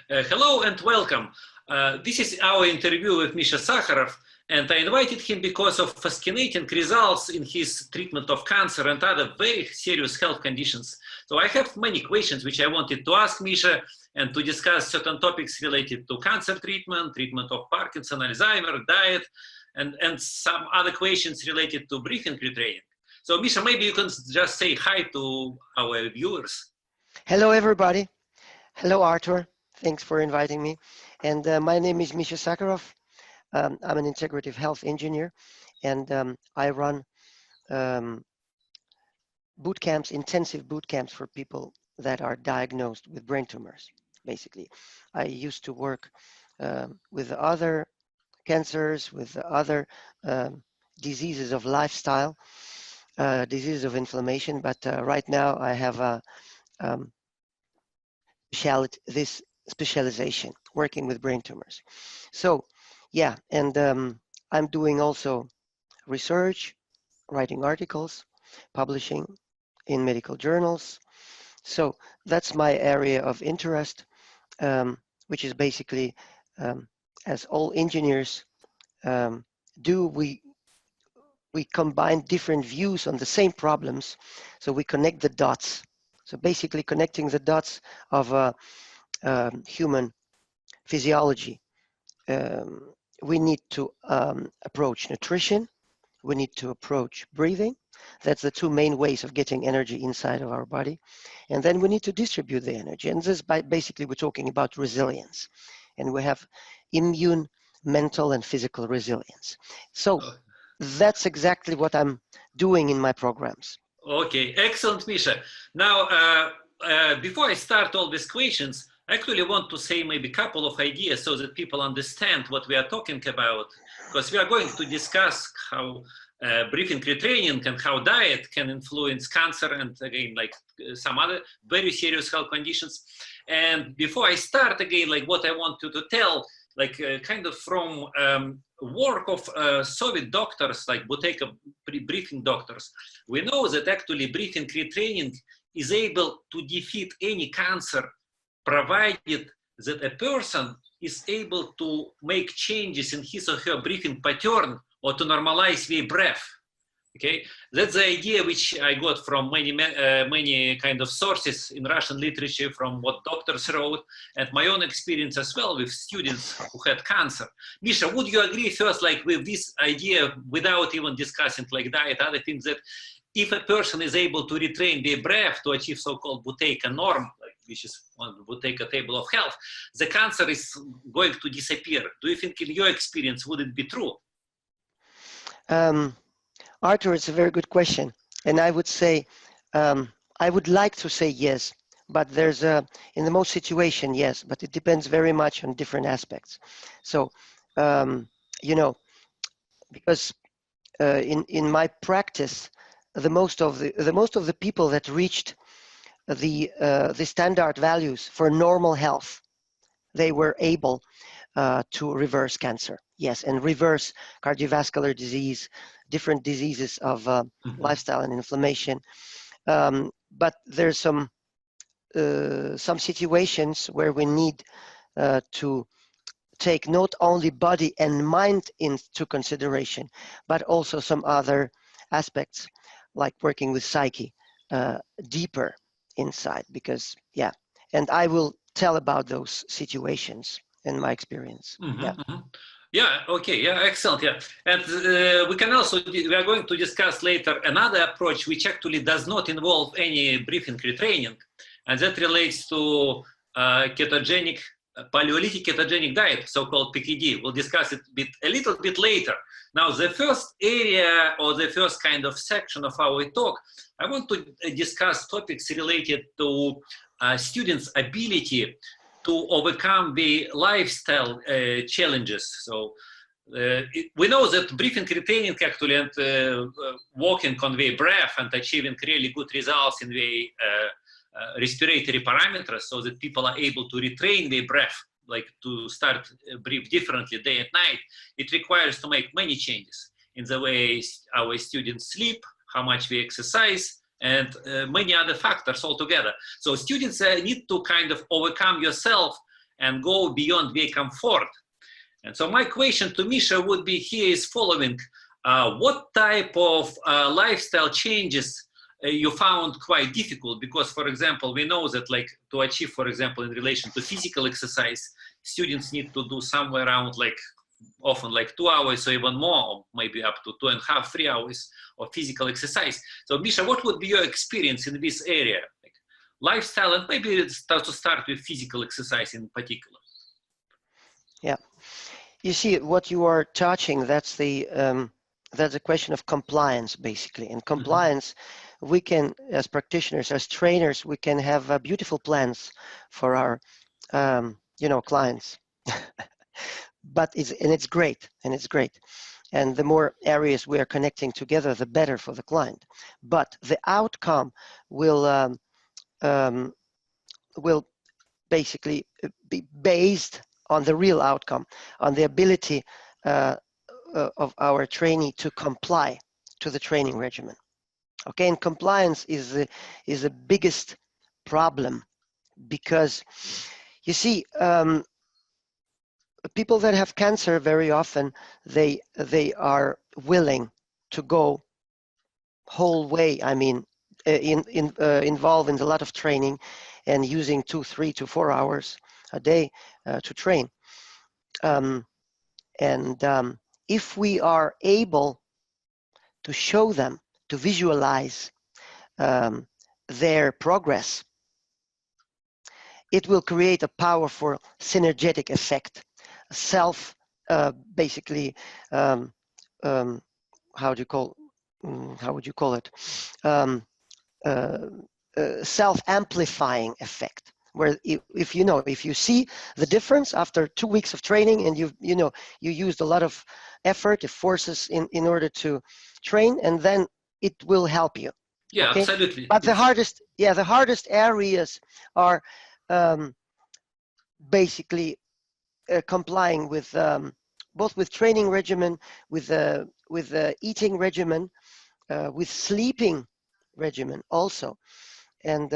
Hello and welcome. This is our interview with Misha Sakharoff, and I invited him because of fascinating results in his treatment of cancer and other very serious health conditions. So I have many questions which I wanted to ask Misha and to discuss certain topics related to cancer treatment, treatment of Parkinson, Alzheimer, diet, and some other questions related to breathing retraining. So Misha, maybe you can just say hi to our viewers. Hello, everybody. Hello, Artour. Thanks for inviting me. And my name is Misha Sakharoff. I'm an integrative health engineer, and I run boot camps, intensive boot camps for people that are diagnosed with brain tumors, basically. I used to work with other cancers, with other diseases of lifestyle, diseases of inflammation, but right now I have a this specialization, working with brain tumors. So, yeah, and I'm doing also research, writing articles, publishing in medical journals. So that's my area of interest, which is basically, as all engineers do, we combine different views on the same problems, so we connect the dots. So basically connecting the dots of human physiology. We need to approach nutrition. We need to approach breathing. That's the two main ways of getting energy inside of our body. And then we need to distribute the energy. And this basically we're talking about resilience. And we have immune, mental, and physical resilience. So that's exactly what I'm doing in my programs. Okay, excellent, Misha. Now, before I start all these questions, I actually want to say maybe a couple of ideas so that people understand what we are talking about, because we are going to discuss how breathing retraining and how diet can influence cancer and again, like some other very serious health conditions. And before I start again, like what I want you to tell, like kind of from work of Soviet doctors, like Buteyko breathing doctors, we know that actually breathing retraining is able to defeat any cancer, provided that a person is able to make changes in his or her breathing pattern or to normalize their breath. Okay, that's the idea which I got from many kind of sources in Russian literature, from what doctors wrote, and my own experience as well with students who had cancer. Misha, would you agree first, like with this idea, without even discussing like diet, other things, that if a person is able to retrain their breath to achieve so-called Buteyko norm, like, which is on the Buteyko table of health, the cancer is going to disappear? Do you think, in your experience, would it be true? Artour, it's a very good question. And I would say, I would like to say yes, but there's in the most situation, yes, but it depends very much on different aspects. So, you know, because in my practice, the most of the people that reached the standard values for normal health, they were able to reverse cancer. Yes, and reverse cardiovascular disease, different diseases of lifestyle and inflammation. But there's some situations where we need to take not only body and mind into consideration, but also some other aspects, like working with psyche deeper inside. Because, yeah, and I will tell about those situations in my experience. Yeah. Yeah, okay, yeah, excellent, yeah. And we are going to discuss later another approach which actually does not involve any breathing retraining, and that relates to ketogenic, paleolithic ketogenic diet, so-called PKD. We'll discuss it a little bit later. Now, the first area or the first kind of section of our talk, I want to discuss topics related to students' ability to overcome the lifestyle challenges. So we know that breathing retraining actually and working on their breath and achieving really good results in the respiratory parameters, so that people are able to retrain their breath, like to start breathe differently day and night. It requires to make many changes in the way our students sleep, how much we exercise, and many other factors altogether. So students need to kind of overcome yourself and go beyond their comfort. And so my question to Misha would be here is following. What type of lifestyle changes you found quite difficult? Because, for example, we know that like to achieve, for example, in relation to physical exercise, students need to do somewhere around like often like 2 hours or even more, or maybe up to 2.5, 3 hours of physical exercise. So Misha, what would be your experience in this area? Like lifestyle, and maybe start with physical exercise in particular. Yeah, you see what you are touching, that's a question of compliance, basically. In compliance, we can, as practitioners, as trainers, we can have beautiful plans for our, clients. But it's great, and the more areas we are connecting together, the better for the client. But the outcome will basically be based on the real outcome, on the ability of our trainee to comply to the training regimen. Okay, and compliance is the biggest problem, because you see, people that have cancer, very often they are willing to go whole way. I mean, involved in a lot of training and using 2, 3 to 4 hours a day to train. If we are able to show them, to visualize their progress, it will create a powerful synergetic effect. Basically, how would you call it? Self-amplifying effect, where if you see the difference after 2 weeks of training, and you used a lot of effort, forces in order to train, and then it will help you. Yeah, okay? Absolutely. But the hardest areas are basically complying with both with training regimen, with eating regimen, with sleeping regimen also. And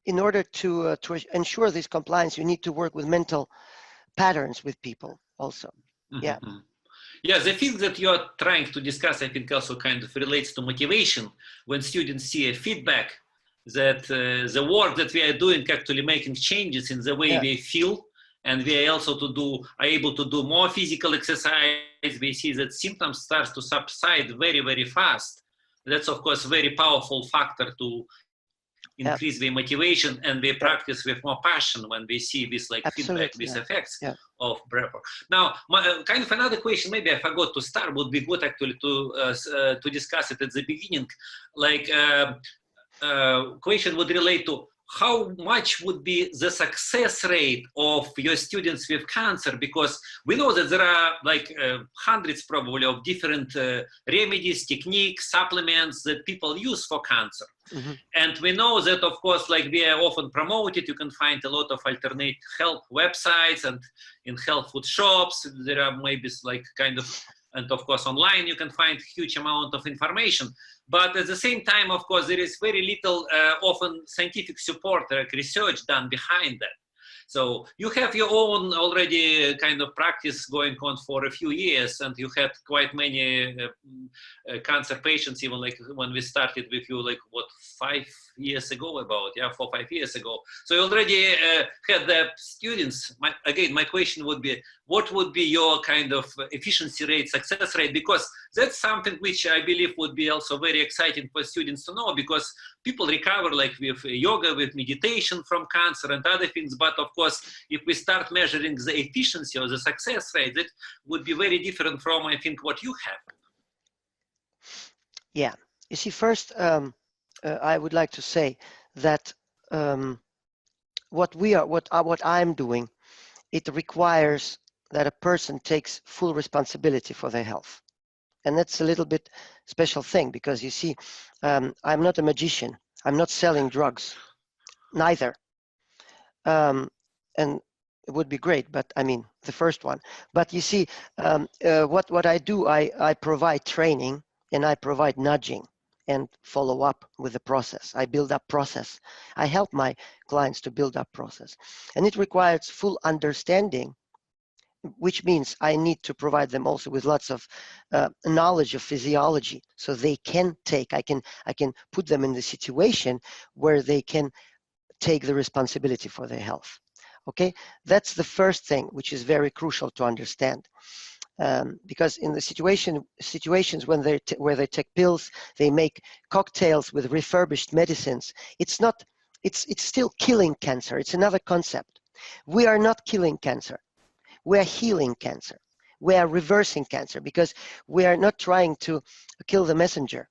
in order to ensure this compliance, you need to work with mental patterns with people also. Yeah. Yeah, the thing that you are trying to discuss, I think, also kind of relates to motivation. When students see a feedback that the work that we are doing actually making changes in the way they feel, and we are also are able to do more physical exercise, we see that symptoms start to subside very, very fast. That's, of course, a very powerful factor to increase their motivation and their practice with more passion when we see this like feedback, these effects of breath work. Now, kind of another question, maybe I forgot to start, would be good actually to discuss it at the beginning. Like, question would relate to how much would be the success rate of your students with cancer? Because we know that there are like hundreds probably of different remedies, techniques, supplements that people use for cancer. And we know that, of course, like they are often promoted. You can find a lot of alternate health websites, and in health food shops, there are maybe like kind of, and of course online you can find huge amount of information. But at the same time, of course, there is very little often scientific support, like research done behind that. So you have your own already kind of practice going on for a few years, and you had quite many cancer patients, even like when we started with you, like what, 5 years ago, 4 or 5 years ago. So you already had the students. My question would be, what would be your kind of efficiency rate, success rate? Because that's something which I believe would be also very exciting for students to know, because people recover like with yoga, with meditation from cancer and other things. But of course, if we start measuring the efficiency or the success rate, it would be very different from, I think, what you have. Yeah. You see, first, I would like to say that what I'm doing, it requires that a person takes full responsibility for their health. And that's a little bit special thing, because you see, I'm not a magician. I'm not selling drugs, neither. And it would be great, but I mean, the first one. But you see, what I do, I provide training, and I provide nudging. and follow up with the process. I build up process. I help my clients to build up process. And it requires full understanding, which means I need to provide them also with lots of knowledge of physiology, so they can take, I can put them in the situation where they can take the responsibility for their health. Okay, that's the first thing, which is very crucial to understand. Because in the situations when where they take pills, they make cocktails with refurbished medicines. It's still killing cancer. It's another concept. We are not killing cancer. We are healing cancer. We are reversing cancer, because we are not trying to kill the messenger.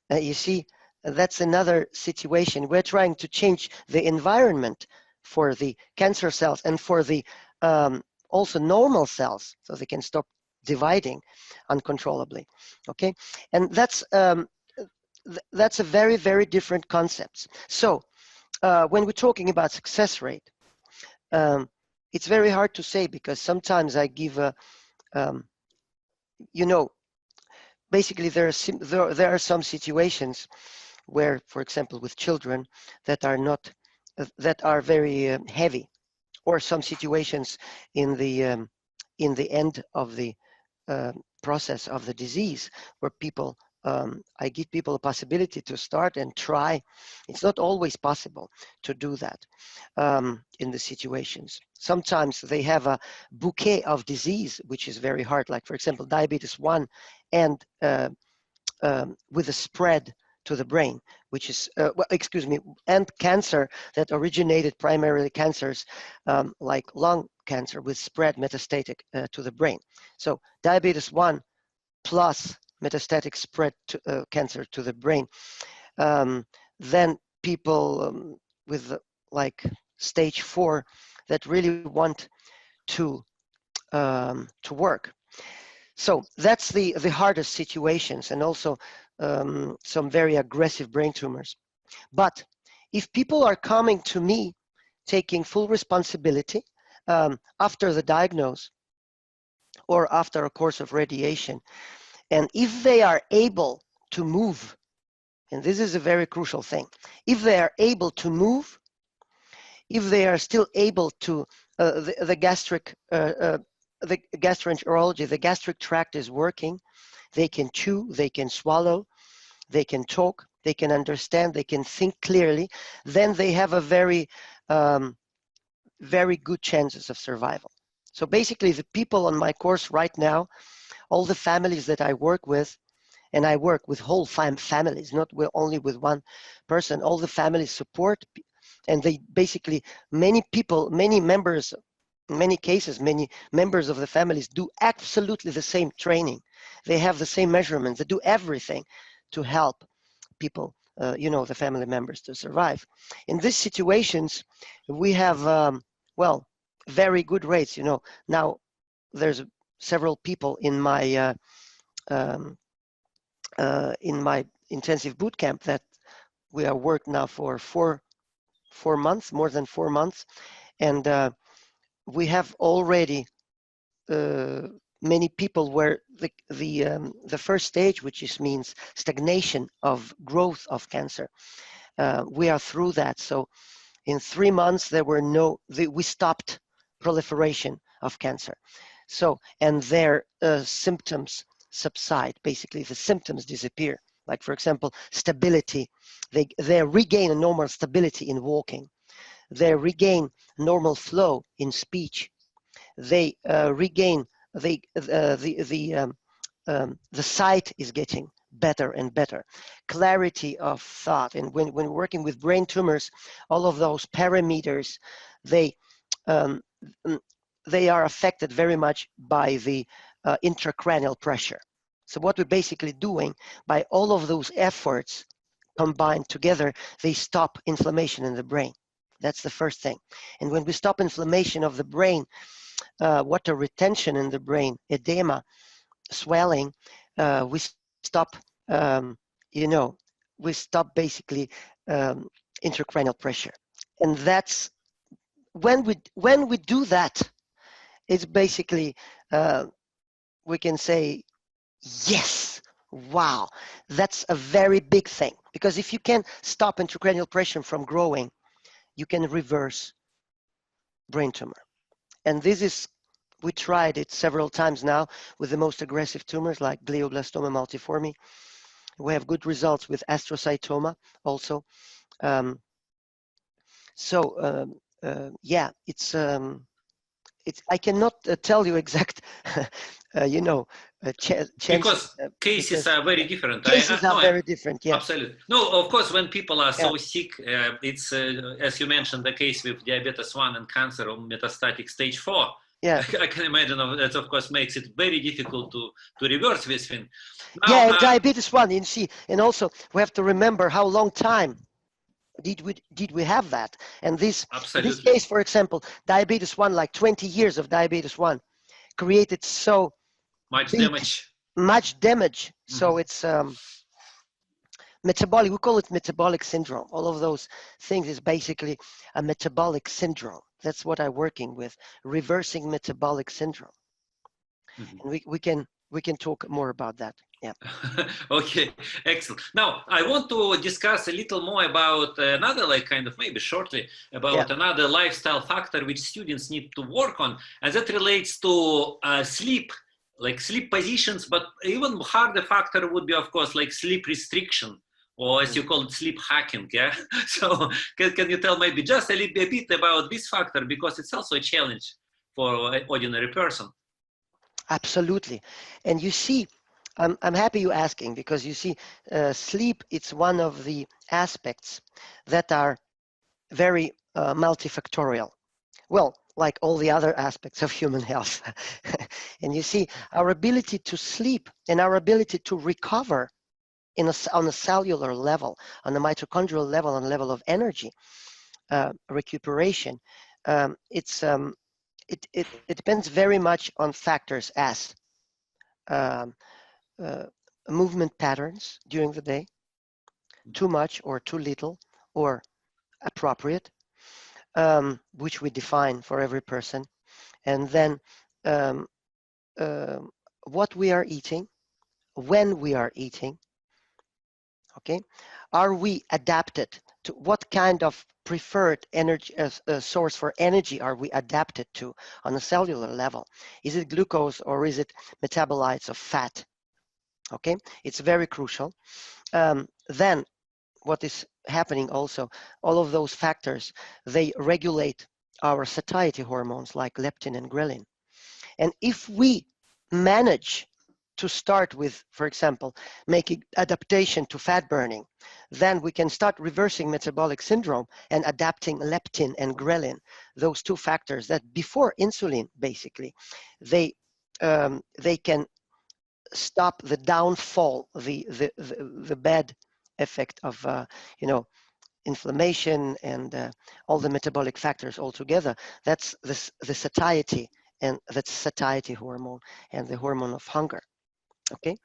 You see, that's another situation. We're trying to change the environment for the cancer cells and for the also normal cells, so they can stop dividing uncontrollably. Okay, and that's a very, very different concepts. So when we're talking about success rate, it's very hard to say, because sometimes I give a you know, basically there are some situations where, for example, with children that are not that are very heavy, or some situations in the end of the process of the disease, where people I give people a possibility to start and try. It's not always possible to do that in the situations. Sometimes they have a bouquet of disease, which is very hard, like, for example, diabetes 1 and with a spread to the brain, which is, excuse me, and cancer that originated primarily cancers like lung cancer with spread metastatic to the brain. So diabetes 1 plus metastatic spread to cancer to the brain. Then people with like stage 4 that really want to work. So that's the hardest situations, and also some very aggressive brain tumors. But if people are coming to me taking full responsibility after the diagnosis or after a course of radiation, and if they are able to move, and this is a very crucial thing, if they are able to move, if they are still able to, the gastroenterology, the gastric tract is working, they can chew, they can swallow, they can talk, they can understand, they can think clearly, then they have a very, very good chances of survival. So basically the people on my course right now, all the families that I work with, and I work with whole families, not only with one person, all the families support, and they basically, many people, many members, in many cases, many members of the families do absolutely the same training. They have the same measurements, they do everything to help people, you know, the family members to survive. In these situations, we have, well, very good rates. You know, now there's several people in my intensive boot camp that we are worked now for four months, more than 4 months, and we have already many people where the first stage, which means stagnation of growth of cancer, we are through that. So in 3 months there were we stopped proliferation of cancer. So, and their symptoms subside. Basically the symptoms disappear. Like, for example, stability, they regain a normal stability in walking, they regain normal flow in speech, they regain the sight is getting better and better, clarity of thought. And when working with brain tumors, all of those parameters, they are affected very much by the intracranial pressure. So what we're basically doing by all of those efforts combined together, they stop inflammation in the brain. That's the first thing. And when we stop inflammation of the brain, water retention in the brain, edema, swelling, we stop, you know, we stop basically intracranial pressure. And that's when we do that, it's basically, we can say, yes, Wow, that's a very big thing, because if you can stop intracranial pressure from growing, you can reverse brain tumor. And this is, we tried it several times now with the most aggressive tumors like glioblastoma multiforme. We have good results with astrocytoma also. Yeah, I cannot tell you exact, you know, chances, Because cases because are very different. cases are very different. Yeah. Absolutely. No, of course, when people are Yeah. so sick, it's, as you mentioned, the case with diabetes 1 and cancer of metastatic stage 4. Yeah. I can imagine that, of course, makes it very difficult to reverse this thing. Now, Yeah, and diabetes 1, you see, and also we have to remember how long time did we have that. And this, in this absolutely. case, for example, diabetes 1, like 20 years of diabetes 1 created so Much big, damage. much damage. So Mhm. it's metabolic, we call it metabolic syndrome. All of those things is basically a metabolic syndrome. That's what I'm working with, reversing metabolic syndrome. Mhm. And we can talk more about that. Yeah. Okay, excellent. Now, I want to discuss a little more about another, like kind of maybe shortly, Yeah. about another lifestyle factor which students need to work on, and that relates to sleep, like sleep positions, but even harder factor would be, of course, like sleep restriction, or as you call it, sleep hacking, yeah? So can you tell maybe just a little bit about this factor, because it's also a challenge for an ordinary person. Absolutely. And you see, I'm happy you're asking, because you see, sleep, it's one of the aspects that are very multifactorial. Well, like all the other aspects of human health. And you see, our ability to sleep and our ability to recover on a cellular level, on a mitochondrial level, on a level of energy, recuperation, it depends very much on factors as um, uh, movement patterns during the day, too much or too little, or appropriate, which we define for every person, and then um, uh, what we are eating, when we are eating. Okay, are we adapted to what kind of preferred energy source for energy are we adapted to on a cellular level? Is it glucose or is it metabolites of fat? Okay, it's very crucial. Then what is happening also, all of those factors, they regulate our satiety hormones like leptin and ghrelin. And if we manage to start with, for example, making adaptation to fat burning, then we can start reversing metabolic syndrome and adapting leptin and ghrelin, those two factors that before insulin, basically, they can stop the downfall, the bad effect of inflammation and all the metabolic factors altogether. That's the satiety, and that's satiety hormone and the hormone of hunger. Okay,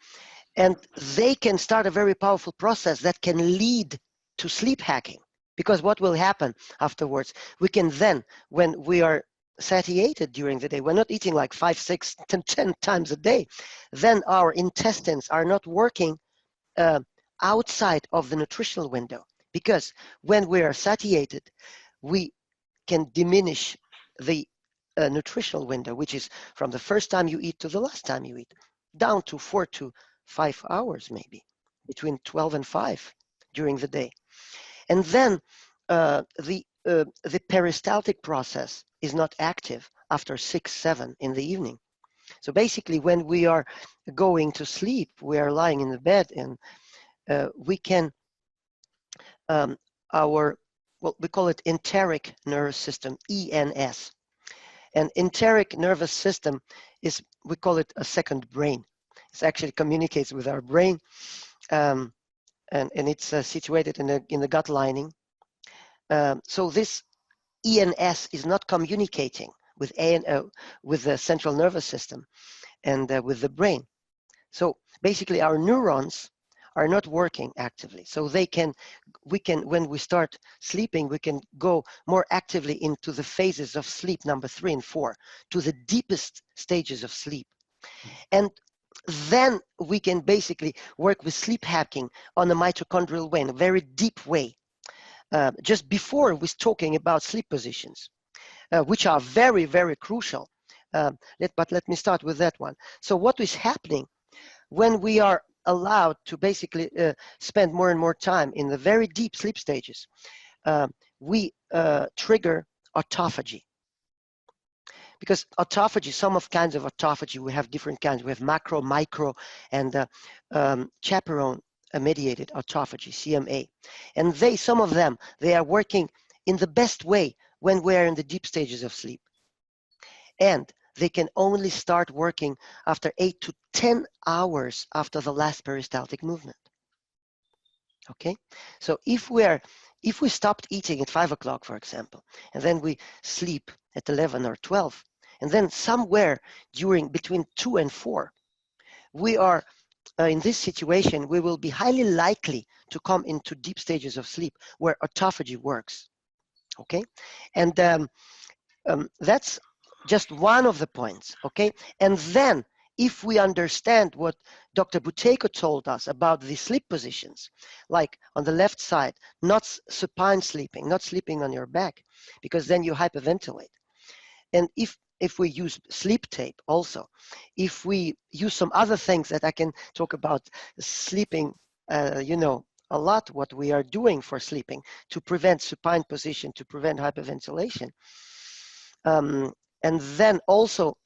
and they can start a very powerful process that can lead to sleep hacking, because what will happen afterwards, we can then, when we are satiated during the day, we're not eating like 5, 6, 10 times a day, then our intestines are not working uh, outside of the nutritional window, because when we are satiated, we can diminish the nutritional window, which is from the first time you eat to the last time you eat, down to 4 to 5 hours, maybe between 12 and 5 during the day. And then the peristaltic process is not active after 6, 7 in the evening. So basically, when we are going to sleep, we are lying in the bed, and we can we call it enteric nervous system, ENS. And enteric nervous system is, we call it a second brain. It actually communicates with our brain, and it's situated in the gut lining. So this ENS is not communicating with with the central nervous system and with the brain. So basically, our neurons are not working actively. So when we start sleeping, we can go more actively into the phases of sleep number 3 and 4, to the deepest stages of sleep. And then we can basically work with sleep hacking on a mitochondrial way, in a very deep way. Just before, we're talking about sleep positions, which are very, very crucial. But let me start with that one. So what is happening when we are allowed to basically spend more and more time in the very deep sleep stages? We trigger autophagy. Because autophagy, kinds of autophagy, we have different kinds. We have macro, micro, and chaperone mediated autophagy, CMA. And some of them, they are working in the best way when we're in the deep stages of sleep. And they can only start working after 8 to 10 hours after the last peristaltic movement. Okay, so if we stopped eating at 5 o'clock, for example, and then we sleep at 11 or 12, and then somewhere between 2 and 4, we are in this situation, we will be highly likely to come into deep stages of sleep where autophagy works. Okay, and that's just one of the points. Okay, and then if we understand what Dr. Buteyko told us about the sleep positions, like on the left side, not supine sleeping, not sleeping on your back, because then you hyperventilate. And if we use sleep tape also, if we use some other things that I can talk about sleeping, you know, a lot what we are doing for sleeping to prevent supine position, to prevent hyperventilation. And then also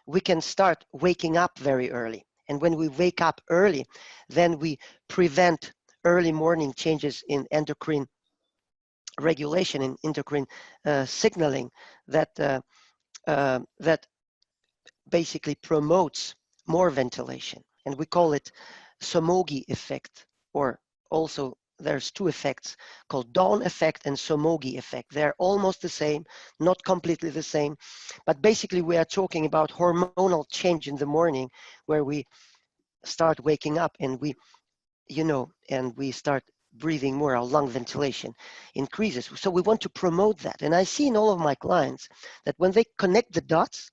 we can start waking up very early. And when we wake up early, then we prevent early morning changes in endocrine regulation, in endocrine signaling that that basically promotes more ventilation. And we call it Somogyi effect, or also there's two effects called dawn effect and Somogyi effect. They're almost the same, not completely the same, but basically we are talking about hormonal change in the morning where we start waking up and we, you know, and we start breathing more, our lung ventilation increases. So we want to promote that. And I see in all of my clients that when they connect the dots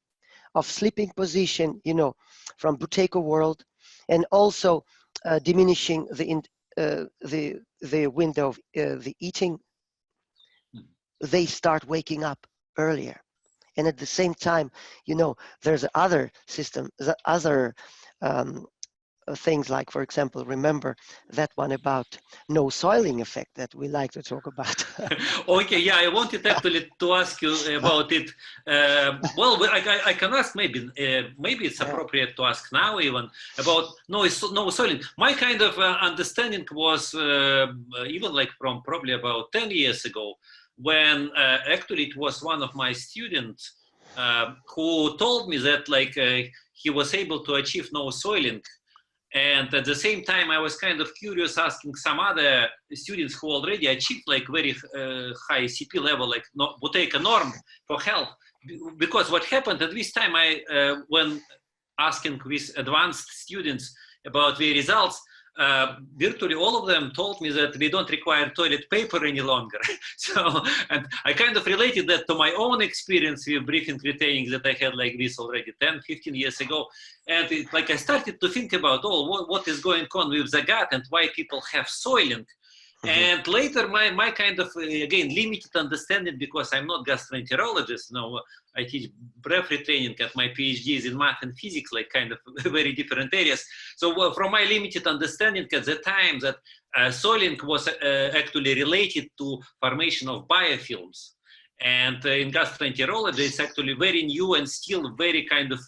of sleeping position, you know, from Buteyko world, and also diminishing the window of the eating, they start waking up earlier. And at the same time, you know, there's other system, other things like, for example, remember that one about no soiling effect that we like to talk about. Okay, yeah, I wanted actually to ask you about it. Well, I can ask maybe it's appropriate to ask now even about no soiling. My kind of understanding was even like from probably about 10 years ago, when actually it was one of my students who told me that like he was able to achieve no soiling. And at the same time, I was kind of curious, asking some other students who already achieved like very high CP level, like Buteyko norm for health. Because what happened at this time, when asking with advanced students about their results, virtually all of them told me that we don't require toilet paper any longer. So, and I kind of related that to my own experience with briefing retraining that I had like this already 10, 15 years ago. And like I started to think about, what is going on with the gut and why people have soiling. And later, my kind of, again, limited understanding, because I'm not gastroenterologist, no, I teach breath retraining, at my PhD is in math and physics, like kind of very different areas. So from my limited understanding at the time, that soiling was actually related to formation of biofilms. And in gastroenterology, it's actually very new and still very kind of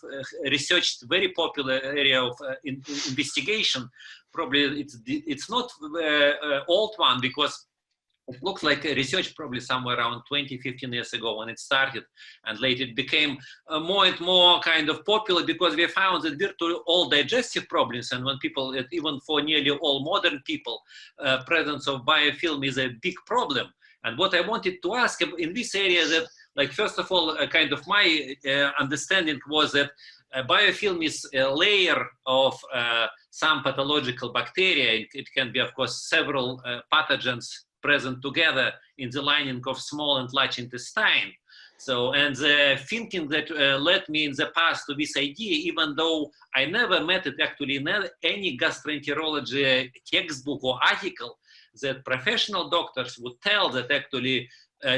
researched, very popular area of investigation. Probably it's not old one, because it looks like a research probably somewhere around 20, 15 years ago when it started. And later it became more and more kind of popular, because we found that virtually all digestive problems, and when people, even for nearly all modern people, presence of biofilm is a big problem. And what I wanted to ask in this area, that, like, first of all, kind of my understanding was that biofilm is a layer of some pathological bacteria. It can be, of course, several pathogens present together in the lining of small and large intestine. So, and the thinking that led me in the past to this idea, even though I never met it actually in any gastroenterology textbook or article, that professional doctors would tell that actually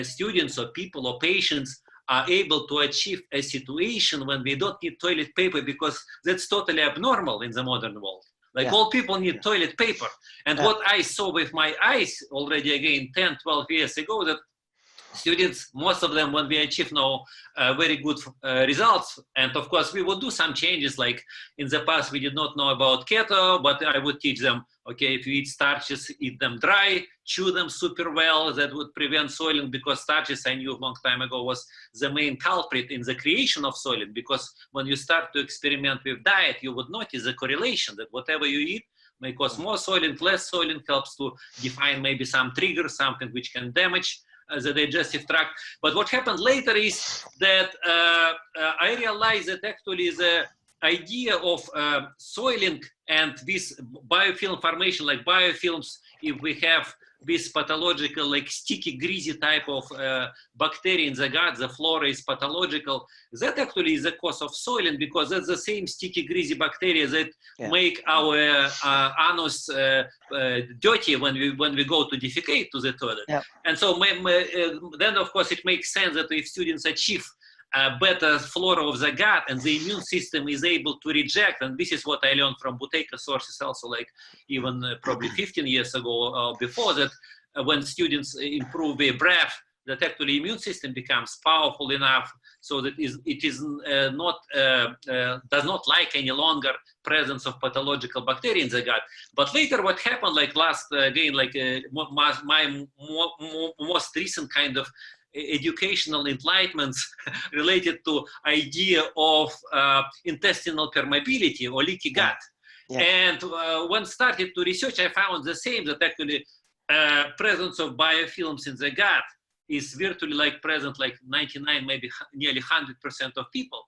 students or people or patients are able to achieve a situation when we don't need toilet paper, because that's totally abnormal in the modern world. Like all people need toilet paper. And what I saw with my eyes already again 10, 12 years ago, that students, most of them, when we achieve now very good results, and of course we would do some changes, like in the past we did not know about keto, but I would teach them, okay, if you eat starches, eat them dry, chew them super well, that would prevent soiling, because starches, I knew a long time ago, was the main culprit in the creation of soiling, because when you start to experiment with diet, you would notice the correlation that whatever you eat may cause more soiling, less soiling, helps to define maybe some triggers, something which can damage the digestive tract. But what happened later is that I realized that actually the idea of soiling and this biofilm formation, like biofilms, if we have this pathological, like sticky, greasy type of bacteria in the gut, the flora is pathological, that actually is the cause of soiling, because that's the same sticky, greasy bacteria that make our anus dirty when we go to defecate to the toilet. And so then, of course, it makes sense that if students achieve a better flora of the gut and the immune system is able to reject, and this is what I learned from Buteyko sources also, like even probably 15 years ago before that, when students improve their breath, that actually immune system becomes powerful enough so that it is not does not like any longer presence of pathological bacteria in the gut. But later what happened, like last again, like my most recent kind of educational enlightenments related to idea of intestinal permeability or leaky gut. And when started to research, I found the same, that actually presence of biofilms in the gut is virtually like present like 99, maybe nearly 100% of people.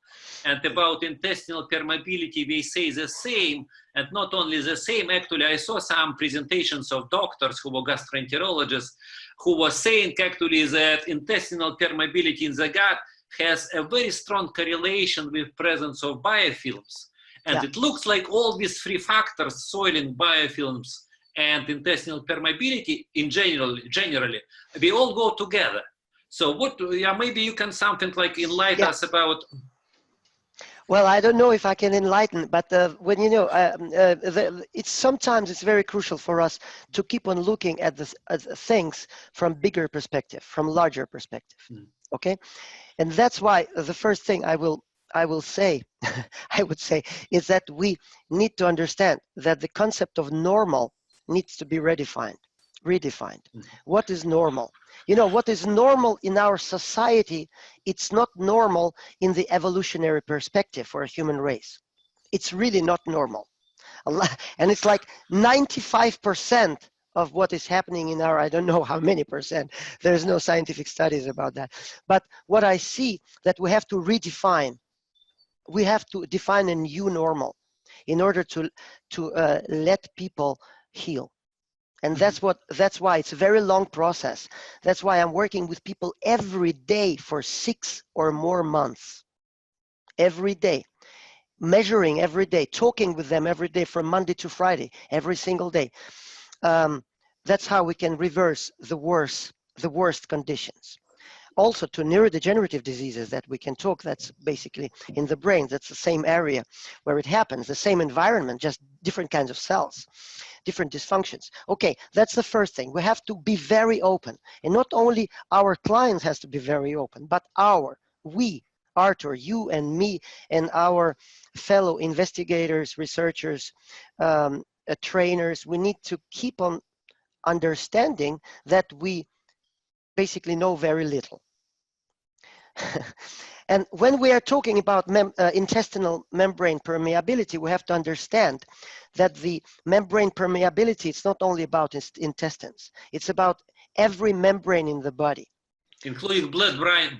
And about intestinal permeability, they say the same, and not only the same, actually I saw some presentations of doctors who were gastroenterologists who were saying actually that intestinal permeability in the gut has a very strong correlation with presence of biofilms. And it looks like all these three factors, soiling, biofilms, and intestinal permeability in generally, they all go together. So what, maybe you can something like enlighten us about. Well, I don't know if I can enlighten, but when you know, sometimes it's very crucial for us to keep on looking at things from bigger perspective, from larger perspective. Okay, and that's why the first thing I will say, I would say, is that we need to understand that the concept of normal needs to be redefined. What is normal? You know, what is normal in our society, it's not normal in the evolutionary perspective for a human race. It's really not normal. And it's like 95% of what is happening in our, I don't know how many percent, there's no scientific studies about that. But what I see, that we have to redefine, we have to define a new normal in order to let people heal. And that's why it's a very long process. That's why I'm working with people every day for 6 or more months. Every day, measuring every day, talking with them every day from Monday to Friday, every single day. That's how we can reverse the worst conditions. Also to neurodegenerative diseases that we can talk, that's basically in the brain, that's the same area where it happens, the same environment, just different kinds of cells, different dysfunctions. Okay, that's the first thing. We have to be very open. And not only our clients has to be very open, but we, Artour, you and me, and our fellow investigators, researchers, trainers, we need to keep on understanding that we basically know very little. And when we are talking about intestinal membrane permeability, we have to understand that the membrane permeability, it's not only about intestines, it's about every membrane in the body. Including blood-brain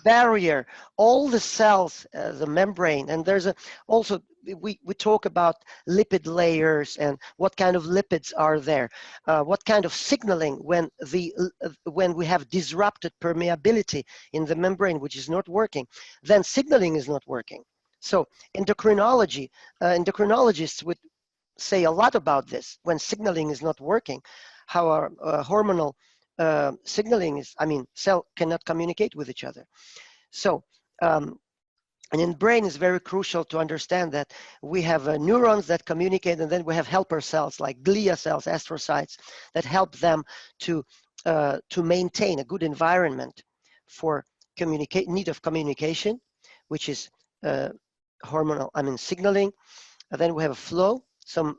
barrier, all the cells, the membrane, and there's also we talk about lipid layers and what kind of lipids are there, what kind of signaling when we have disrupted permeability in the membrane, which is not working, then signaling is not working. So endocrinologists would say a lot about this when signaling is not working, how our hormonal signaling is, cell cannot communicate with each other. So, and in brain is very crucial to understand that we have neurons that communicate, and then we have helper cells like glia cells, astrocytes, that help them to maintain a good environment for need of communication, which is hormonal, signaling. And then we have a flow, some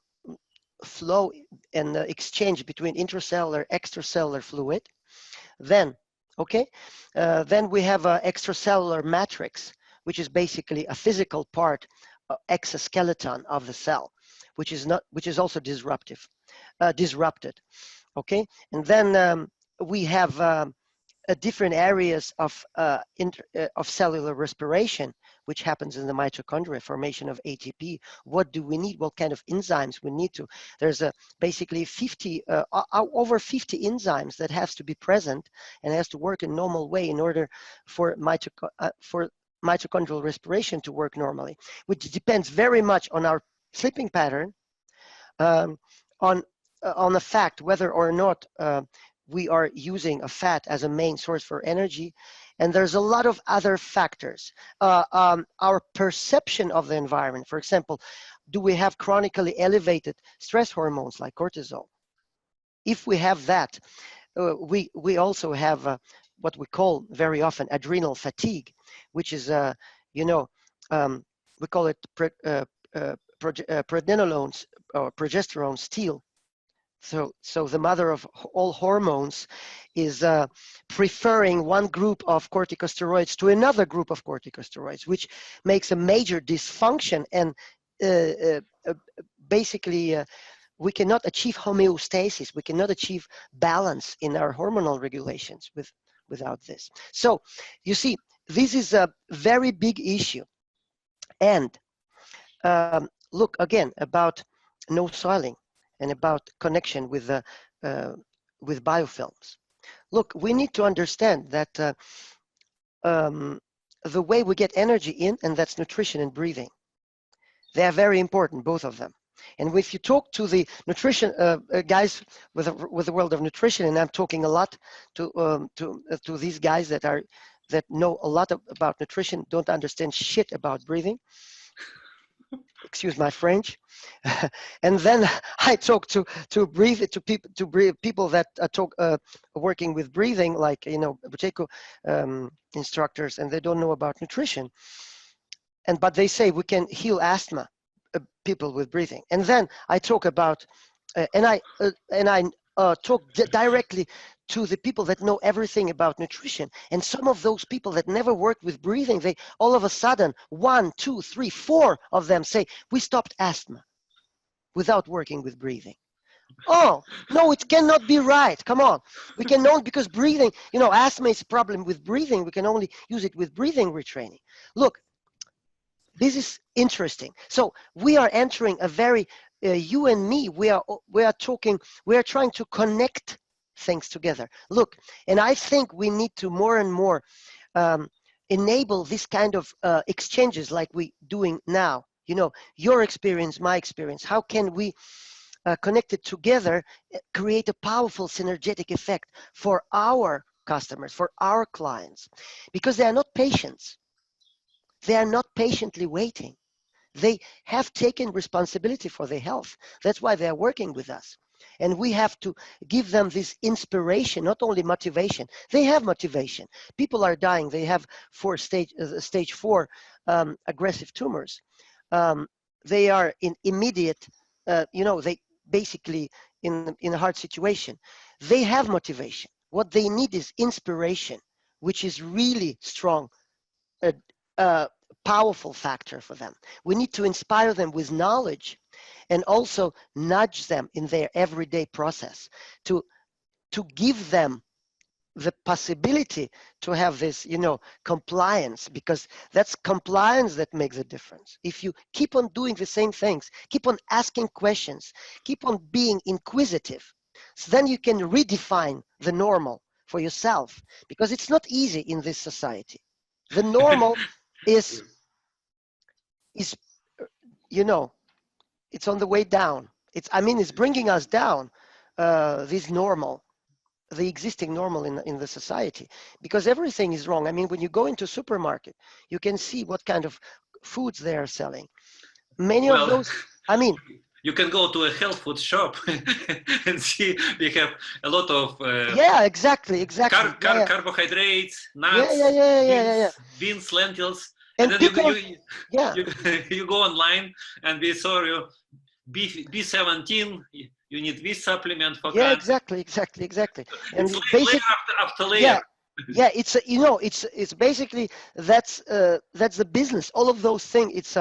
flow and exchange between intracellular, extracellular fluid. Then, then we have an extracellular matrix, which is basically a physical part, exoskeleton of the cell, which is also disrupted. Okay, and then we have different areas of cellular respiration, which happens in the mitochondria, formation of ATP. What do we need? What kind of enzymes we need to? There's basically over 50 enzymes that has to be present and has to work in normal way in order for mitochondrial respiration to work normally, which depends very much on our sleeping pattern, on the fact whether or not we are using a fat as a main source for energy. And there's a lot of other factors. Our perception of the environment, for example, do we have chronically elevated stress hormones like cortisol? If we have that, we also have what we call very often adrenal fatigue, which is, we call it pregnenolones or progesterone steal. So the mother of all hormones is preferring one group of corticosteroids to another group of corticosteroids, which makes a major dysfunction, and basically we cannot achieve homeostasis. We cannot achieve balance in our hormonal regulations without this. So you see, this is a very big issue. And look again about no soiling and about connection with biofilms. Look, we need to understand that the way we get energy in, and that's nutrition and breathing. They are very important, both of them. And if you talk to the nutrition guys with the world of nutrition, and I'm talking a lot to these guys that know a lot about nutrition, don't understand shit about breathing. Excuse my French. And then I talk to people that talk working with breathing, like Buteyko instructors, and they don't know about nutrition. But they say we can heal asthma, people with breathing. And then I talk about and I talk directly to the people that know everything about nutrition. And some of those people that never worked with breathing, they all of a sudden, 1, 2, 3, 4 of them say, we stopped asthma without working with breathing. Oh, no, it cannot be right. Come on. We can only, because breathing, asthma is a problem with breathing. We can only use it with breathing retraining. Look, this is interesting. So we are entering a very, you and me, we are trying to connect things together. Look, and I think we need to more and more enable this kind of exchanges like we doing now. Your experience, my experience. How can we connect it together, create a powerful synergetic effect for our customers, for our clients? Because they are not patients. They are not patiently waiting. They have taken responsibility for their health. That's why they are working with us. And we have to give them this inspiration, not only motivation. They have motivation. People are dying. They have stage 4 aggressive tumors. They are in immediate, they basically in a hard situation. They have motivation. What they need is inspiration, which is really strong, powerful factor for them. We need to inspire them with knowledge and also nudge them in their everyday process to give them the possibility to have this, compliance, because that's compliance that makes a difference. If you keep on doing the same things, keep on asking questions, keep on being inquisitive, so then you can redefine the normal for yourself, because it's not easy in this society. The normal is, it's on the way down. It's bringing us down, this normal, the existing normal in the society, because everything is wrong. When you go into a supermarket, you can see what kind of foods they are selling. Many of Well, those, you can go to a health food shop and see they have a lot of yeah, exactly. carbohydrates, nuts, Yeah. beans, lentils, and And then people, yeah, you go online and they show you B17. You need this supplement for yeah, cancer. exactly. It's And layer basic, after layer. yeah, it's basically, that's the business. All of those things,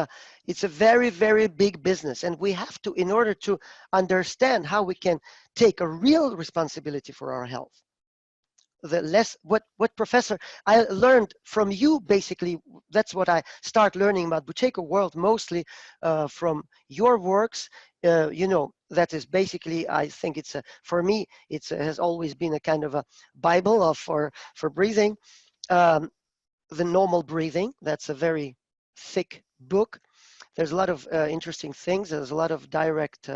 it's a very, very big business, and we have to, in order to understand how we can take a real responsibility for our health. The less, what professor I learned from you, basically, that's what I start learning about Buteyko world, mostly from your works. That is basically, I think it's for me, has always been a kind of a Bible for breathing. The normal breathing, that's a very thick book. There's a lot of interesting things. There's a lot of direct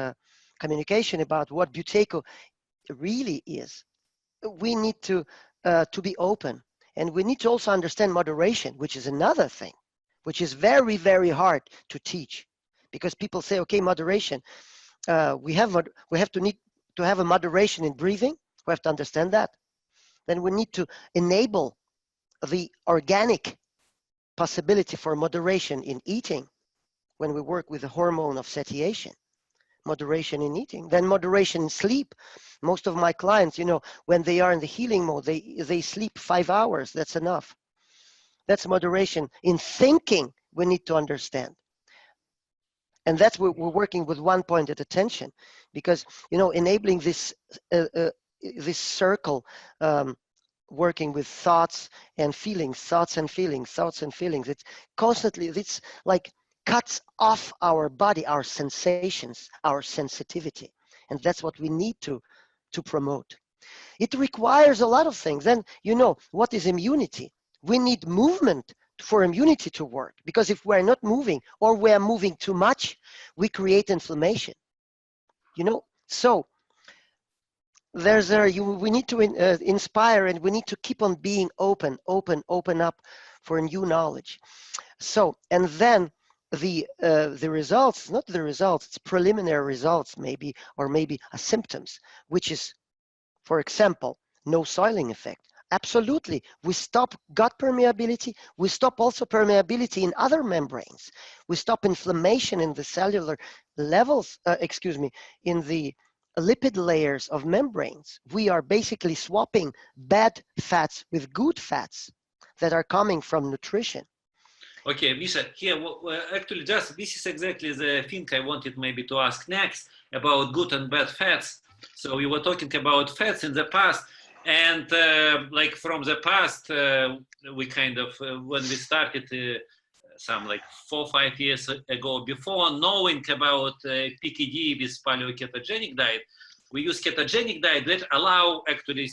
communication about what Buteyko really is. We need to be open, and we need to also understand moderation, which is another thing, which is very, very hard to teach, because people say, okay, moderation, we have to have a moderation in breathing. We have to understand that. Then we need to enable the organic possibility for moderation in eating, when we work with the hormone of satiation. Moderation in eating, then moderation in sleep. Most of my clients, when they are in the healing mode, they sleep 5 hours. That's enough. That's moderation. In thinking, we need to understand, and that's what we're working with, one point at attention, because enabling this this circle, working with thoughts and feelings, it's constantly, it's like cuts off our body, our sensations, our sensitivity. And that's what we need to promote. It requires a lot of things. Then, what is immunity? We need movement for immunity to work, because if we're not moving, or we're moving too much, we create inflammation. So we need to inspire, and we need to keep on being open up for new knowledge. So, and then the results, not the results, it's preliminary results, maybe, or maybe a symptoms, which is, for example, no soiling effect. Absolutely, we stop gut permeability. We stop also permeability in other membranes. We stop inflammation in the cellular levels, in the lipid layers of membranes. We are basically swapping bad fats with good fats that are coming from nutrition. Okay, Misha, here, actually, just this is exactly the thing I wanted maybe to ask next about good and bad fats. So we were talking about fats in the past, and like from the past, we kind of, when we started some like 4 or 5 years ago, before knowing about PKD with paleo ketogenic diet, we use ketogenic diet that allow actually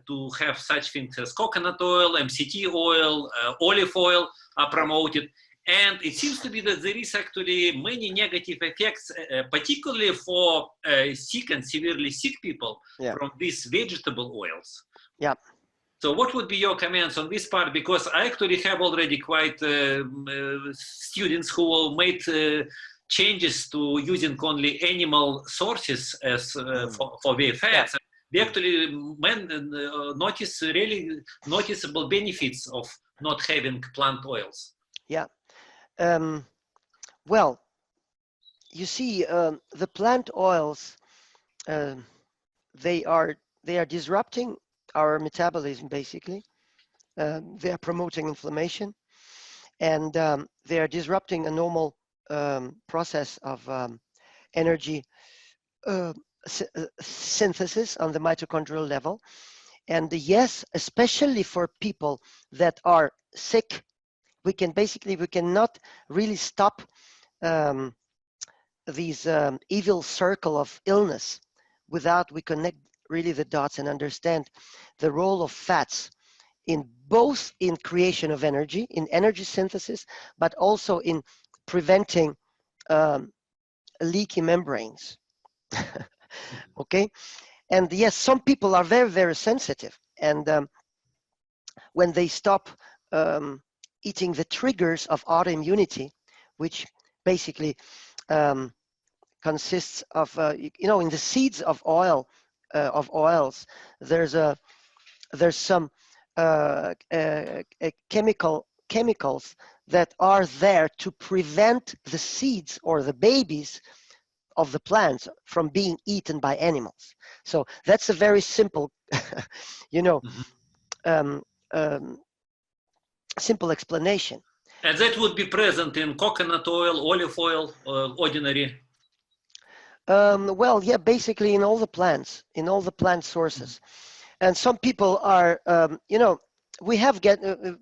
to have such things as coconut oil, MCT oil, olive oil are promoted. And it seems to be that there is actually many negative effects, particularly for sick and severely sick people, from these vegetable oils. Yeah. So what would be your comments on this part? Because I actually have already quite students who made changes to using only animal sources as for their fats. Yeah. We actually notice really noticeable benefits of not having plant oils. Yeah. Well, you see, the plant oils, they are disrupting our metabolism, basically. They are promoting inflammation, and they are disrupting a normal process of energy synthesis on the mitochondrial level. And yes, especially for people that are sick, we cannot really stop these evil circle of illness without we connect really the dots and understand the role of fats in both in creation of energy, in energy synthesis, but also in preventing leaky membranes. Okay, and yes, some people are very, very sensitive, and when they stop eating the triggers of autoimmunity, which basically consists of in the seeds of oils, there's some chemicals that are there to prevent the seeds or the babies of the plants from being eaten by animals. So that's a very simple, um, um, simple explanation. And that would be present in coconut oil, olive oil, ordinary. Well, yeah, basically in all the plant sources. And some people are, we have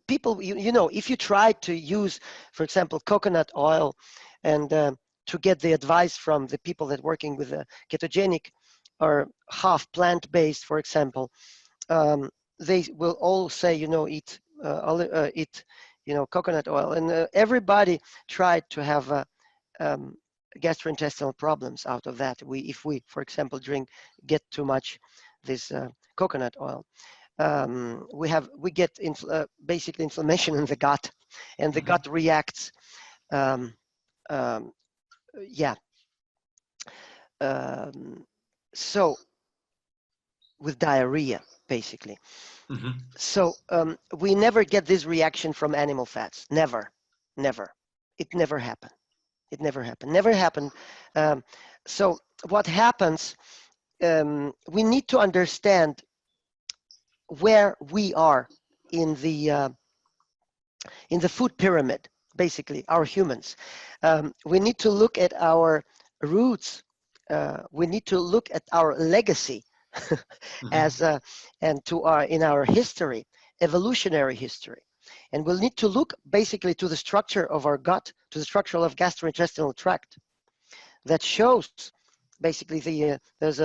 people, if you try to use, for example, coconut oil and to get the advice from the people that working with a ketogenic or half plant-based, for example, they will all say, eat, coconut oil. And everybody tried to have gastrointestinal problems out of that. If we, for example, get too much this coconut oil, we get basically inflammation in the gut, and the gut reacts. Um, um, yeah. So with diarrhea, basically. So we never get this reaction from animal fats. Never. It never happened. Never happened. So what happens? We need to understand where we are in the food pyramid. Basically, our humans. We need to look at our roots. We need to look at our legacy as and to in our history, evolutionary history. And we'll need to look basically to the structure of our gut, to the structure of gastrointestinal tract that shows basically there's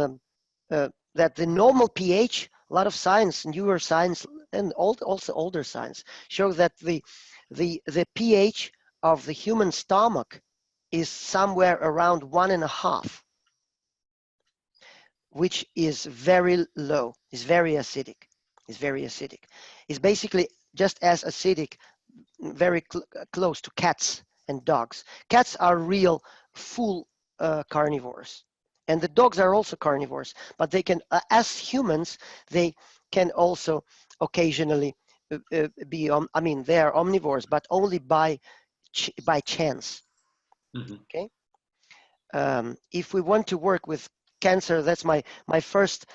that the normal pH, a lot of science, newer science, and also older science show that the pH of the human stomach is somewhere around 1.5, which is very low, is very acidic. It's basically just as acidic, very close to cats and dogs. Cats are real full carnivores, and the dogs are also carnivores, but they can, as humans, they can also occasionally be, they are omnivores, but only by chance. Okay. If we want to work with cancer, that's my first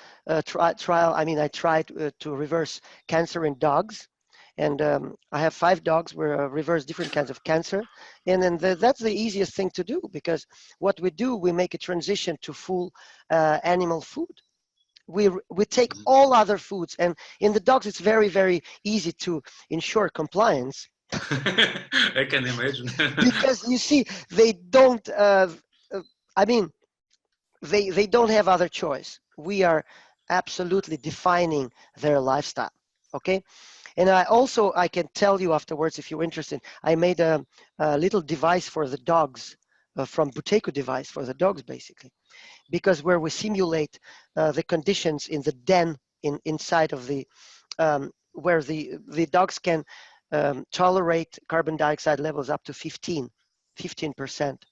trial. I tried to reverse cancer in dogs, and I have 5 dogs where I reverse different kinds of cancer, and then that's the easiest thing to do, because what we do, we make a transition to full animal food. We take all other foods, and in the dogs it's very, very easy to ensure compliance. I can imagine. Because you see, they don't they don't have other choice. We are absolutely defining their lifestyle. Okay. And I can tell you afterwards, if you're interested, I made a little device for the dogs, from Buteyko device for the dogs, basically, because where we simulate the conditions in the den inside of the where the dogs can tolerate carbon dioxide levels up to 15%.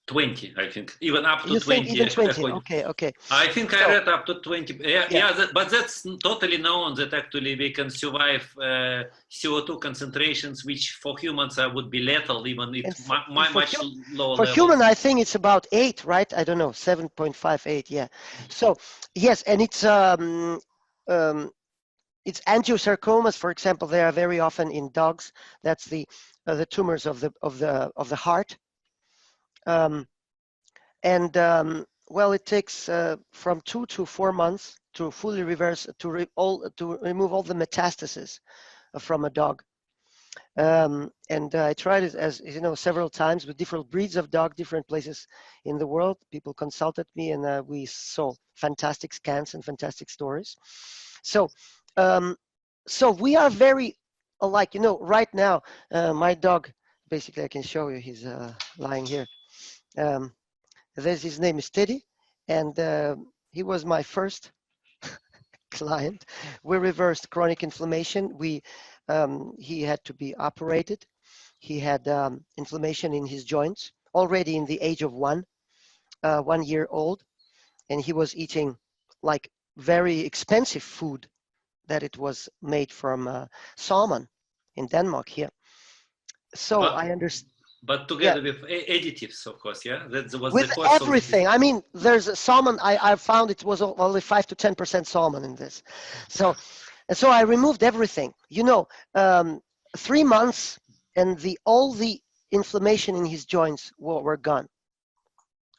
20, I think, even up to You 20. think even 20? Okay. I think I read up to 20. Yeah. But that's totally known that actually we can survive CO2 concentrations, which for humans would be lethal, even if much lower for levels. human, I think it's about 8, right? I don't know, 7.58. Yeah. So yes, and it's angiosarcomas, for example. They are very often in dogs. That's the tumors of the heart. Well, it takes from 2 to 4 months to fully reverse, to remove all the metastases from a dog. And I tried it, as you know, several times with different breeds of dog, different places in the world. People consulted me, and we saw fantastic scans and fantastic stories. So, so we are very alike. You know, right now, my dog, basically, I can show you. He's lying here. His name is Teddy, and he was my first client. We reversed chronic inflammation. He had to be operated. He had inflammation in his joints already in the age of 1 year old, and he was eating like very expensive food that it was made from salmon in Denmark here. So but, I understand. but Yeah, together with additives, of course, yeah, that was with the course everything. I mean, there's a salmon. I found it was only 5 to 10% salmon in this. So, and so I removed everything. You know, 3 months, and all the inflammation in his joints were gone.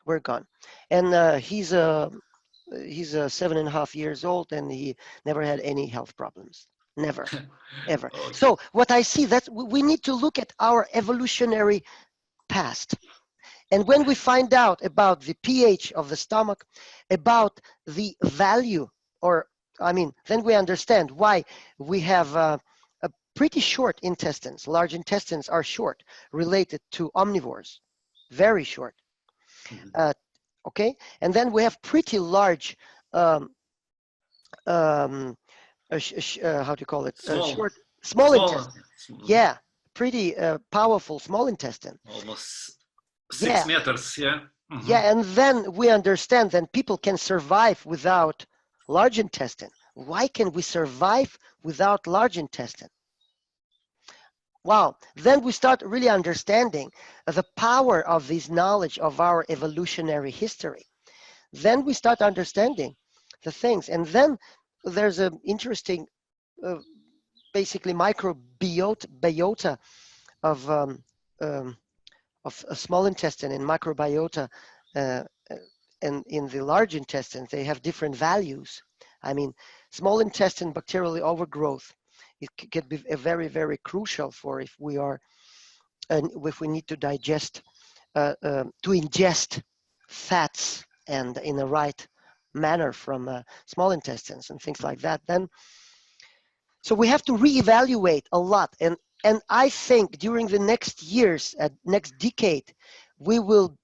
Were gone, and he's 7.5 years old, and he never had any health problems. Never, ever. Okay. So what I see, that we need to look at our evolutionary past. And when we find out about the pH of the stomach, about the value, or I mean, then we understand why we have a pretty short intestines. Large intestines are short, related to omnivores, very short. Mhm. Okay, and then we have pretty large, um, um, how do you call it? Small, Small small, intestine. Yeah, pretty powerful small intestine. almost Yeah, 6 meters, yeah. yeah, and then we understand then people can survive without large intestine. Why can we survive without large intestine? Wow, then we start really understanding the power of this knowledge of our evolutionary history. Then we start understanding the things, and then there's an interesting, uh, basically microbiota of a small intestine and microbiota, uh, uh, and in the large intestine, they have different values. I mean, small intestine bacterial overgrowth, it could be very, very crucial for if we are, and if we need to digest, to ingest fats and in the right manner from small intestines and things like that. Then, so we have to reevaluate a lot, and I think during the next years, next decade, we will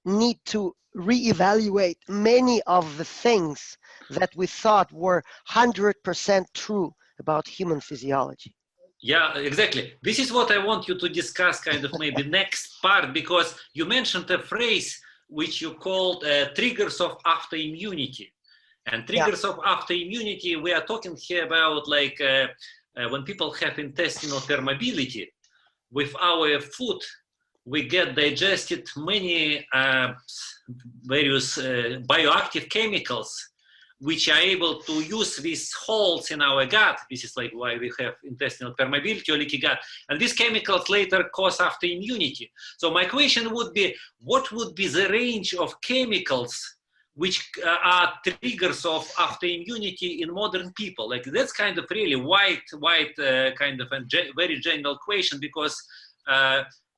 need to reevaluate many of the things that we thought were 100% true about human physiology. Yeah, exactly. This is what I want you to discuss kind of maybe next part, because you mentioned a phrase which you called triggers of autoimmunity. And Yeah, triggers of autoimmunity, we are talking here about like when people have intestinal permeability, with our food, we get digested many various bioactive chemicals which are able to use these holes in our gut. This is like why we have intestinal permeability or leaky gut. And these chemicals later cause autoimmunity. So my question would be, what would be the range of chemicals which are triggers of autoimmunity in modern people? Like that's kind of really wide kind of a very general question, because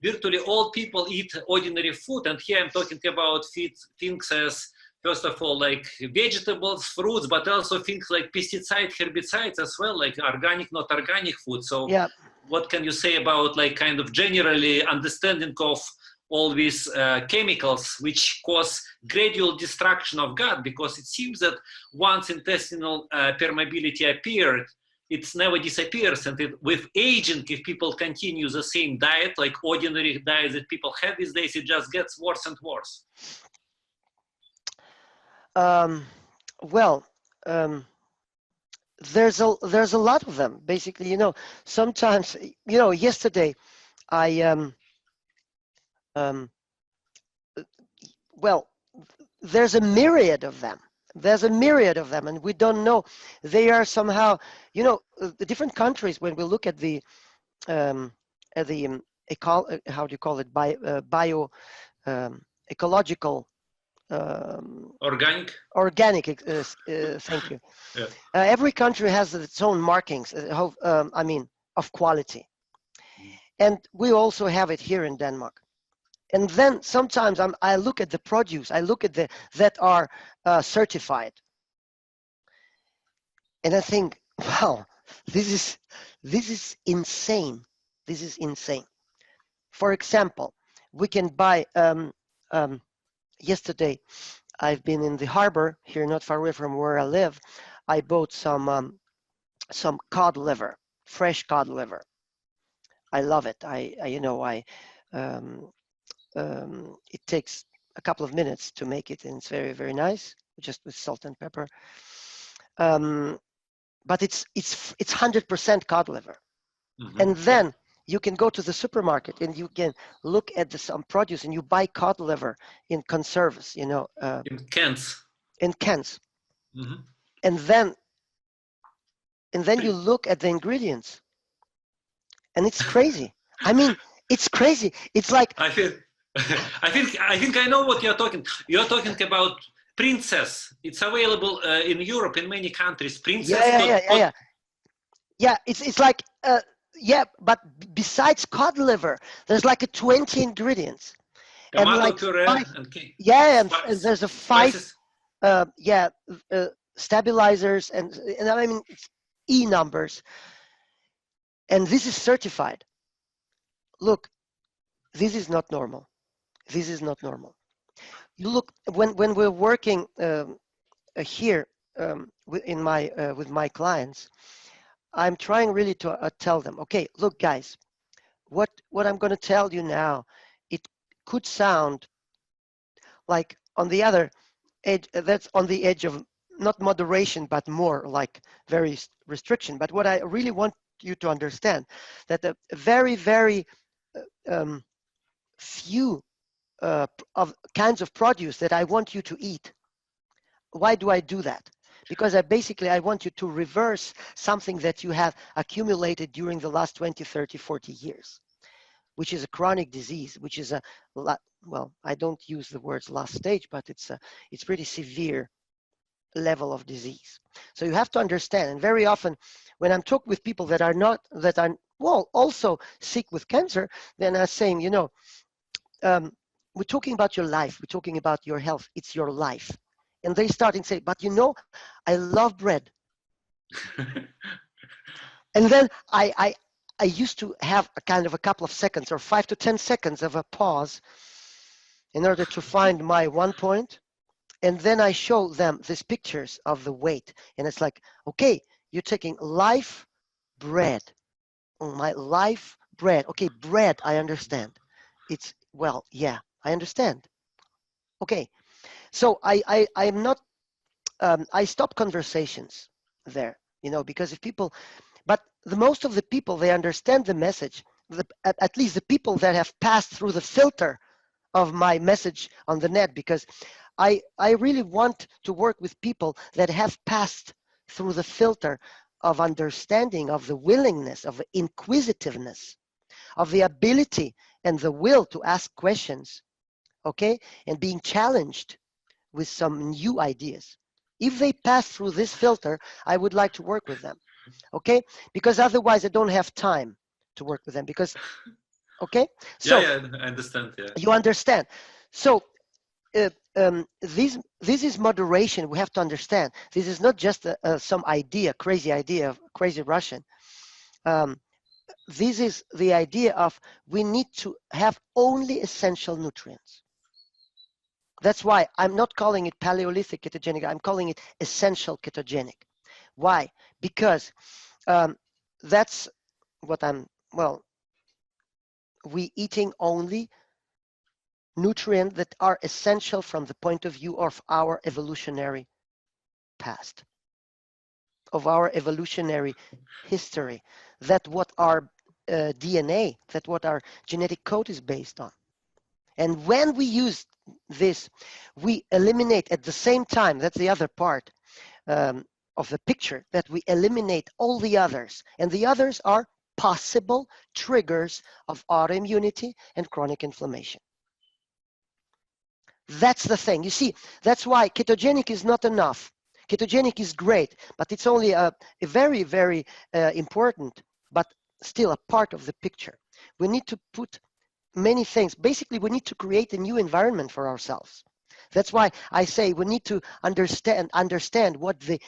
virtually all people eat ordinary food. And here I'm talking about things as, first of all, like vegetables, fruits, but also things like pesticides, herbicides as well, like organic, not organic food. So yeah. what can you say about like kind of generally understanding of all these chemicals which cause gradual destruction of gut? Because it seems that once intestinal permeability appeared, it never disappears. And with aging, if people continue the same diet, like ordinary diet that people have these days, it just gets worse and worse. Um, well, um, there's a lot of them. Basically, sometimes, yesterday I um, well, there's a myriad of them. There's a myriad of them, and we don't know. They are somehow, the different countries. When we look at the um, how do you call it, bio ecological Organic. Organic. Thank you. Yeah. Every country has its own markings. I mean, of quality, and we also have it here in Denmark. And then sometimes I look at the produce. I look at the that are certified, and I think, wow, this is insane. This is insane. For example, we can buy. Yesterday, I've been in the harbor here, not far away from where I live. I bought some cod liver, fresh cod liver. I love it. It takes a couple of minutes to make it, and it's very, very nice, just with salt and pepper. But it's 100% cod liver. Mm-hmm. And then you can go to the supermarket and you can look at some produce, and you buy cod liver in conserves, in cans. In cans. Mm-hmm. And then you look at the ingredients, and it's crazy. I mean, it's crazy. It's like I think I know what you're talking. You're talking about Princess. It's available in Europe in many countries. Princess. Yeah. It's like but besides cod liver, there's like 20 ingredients. Tomato and like puree and there's a 5 spices. stabilizers and I mean E numbers, and this is certified. Look, this is not normal. This is not normal. You look when we're working here with my clients, I'm trying really to tell them, okay, look, guys, what I'm going to tell you now, it could sound like on the other edge, that's on the edge of not moderation, but more like very restriction. But what I really want you to understand, that the very, very few of kinds of produce that I want you to eat. Why do I do that? Because I want you to reverse something that you have accumulated during the last 20, 30, 40 years, which is a chronic disease, which is well, I don't use the words last stage, but it's pretty severe level of disease. So you have to understand, and very often when I'm talking with people that are also sick with cancer, then I'm saying, we're talking about your life, we're talking about your health, it's your life. And they start and say, but I love bread. And then I used to have a kind of a couple of seconds or 5 to 10 seconds of a pause in order to find my one point. And then I show them these pictures of the weight. And it's like, okay, you're taking life bread. Oh, my life bread. Okay, bread, I understand. It's, well, yeah, I understand. Okay, so I'm not, I stop conversations there, because if people, but most of the people, they understand the message, at least the people that have passed through the filter of my message on the net, because I really want to work with people that have passed through the filter of understanding, of the willingness, of the inquisitiveness, of the ability and the will to ask questions, okay, and being challenged with some new ideas. If they pass through this filter, I would like to work with them, okay, because otherwise I don't have time to work with them, because okay, so yeah, I understand. Yeah, you understand. So this is moderation. We have to understand. This is not just some idea, crazy Russian. This is the idea of we need to have only essential nutrients. That's why I'm not calling it paleolithic ketogenic. I'm calling it essential ketogenic. Why? Because that's what we eating only nutrients that are essential from the point of view of our evolutionary past, of our evolutionary history, that what our DNA, that what our genetic code is based on. And when we use this, we eliminate at the same time, that's the other part of the picture, that we eliminate all the others. And the others are possible triggers of autoimmunity and chronic inflammation. That's the thing. You see, that's why ketogenic is not enough. Ketogenic is great, but it's only a very, very important, but still a part of the picture. We need to put many things. Basically, we need to create a new environment for ourselves. That's why I say we need to understand what the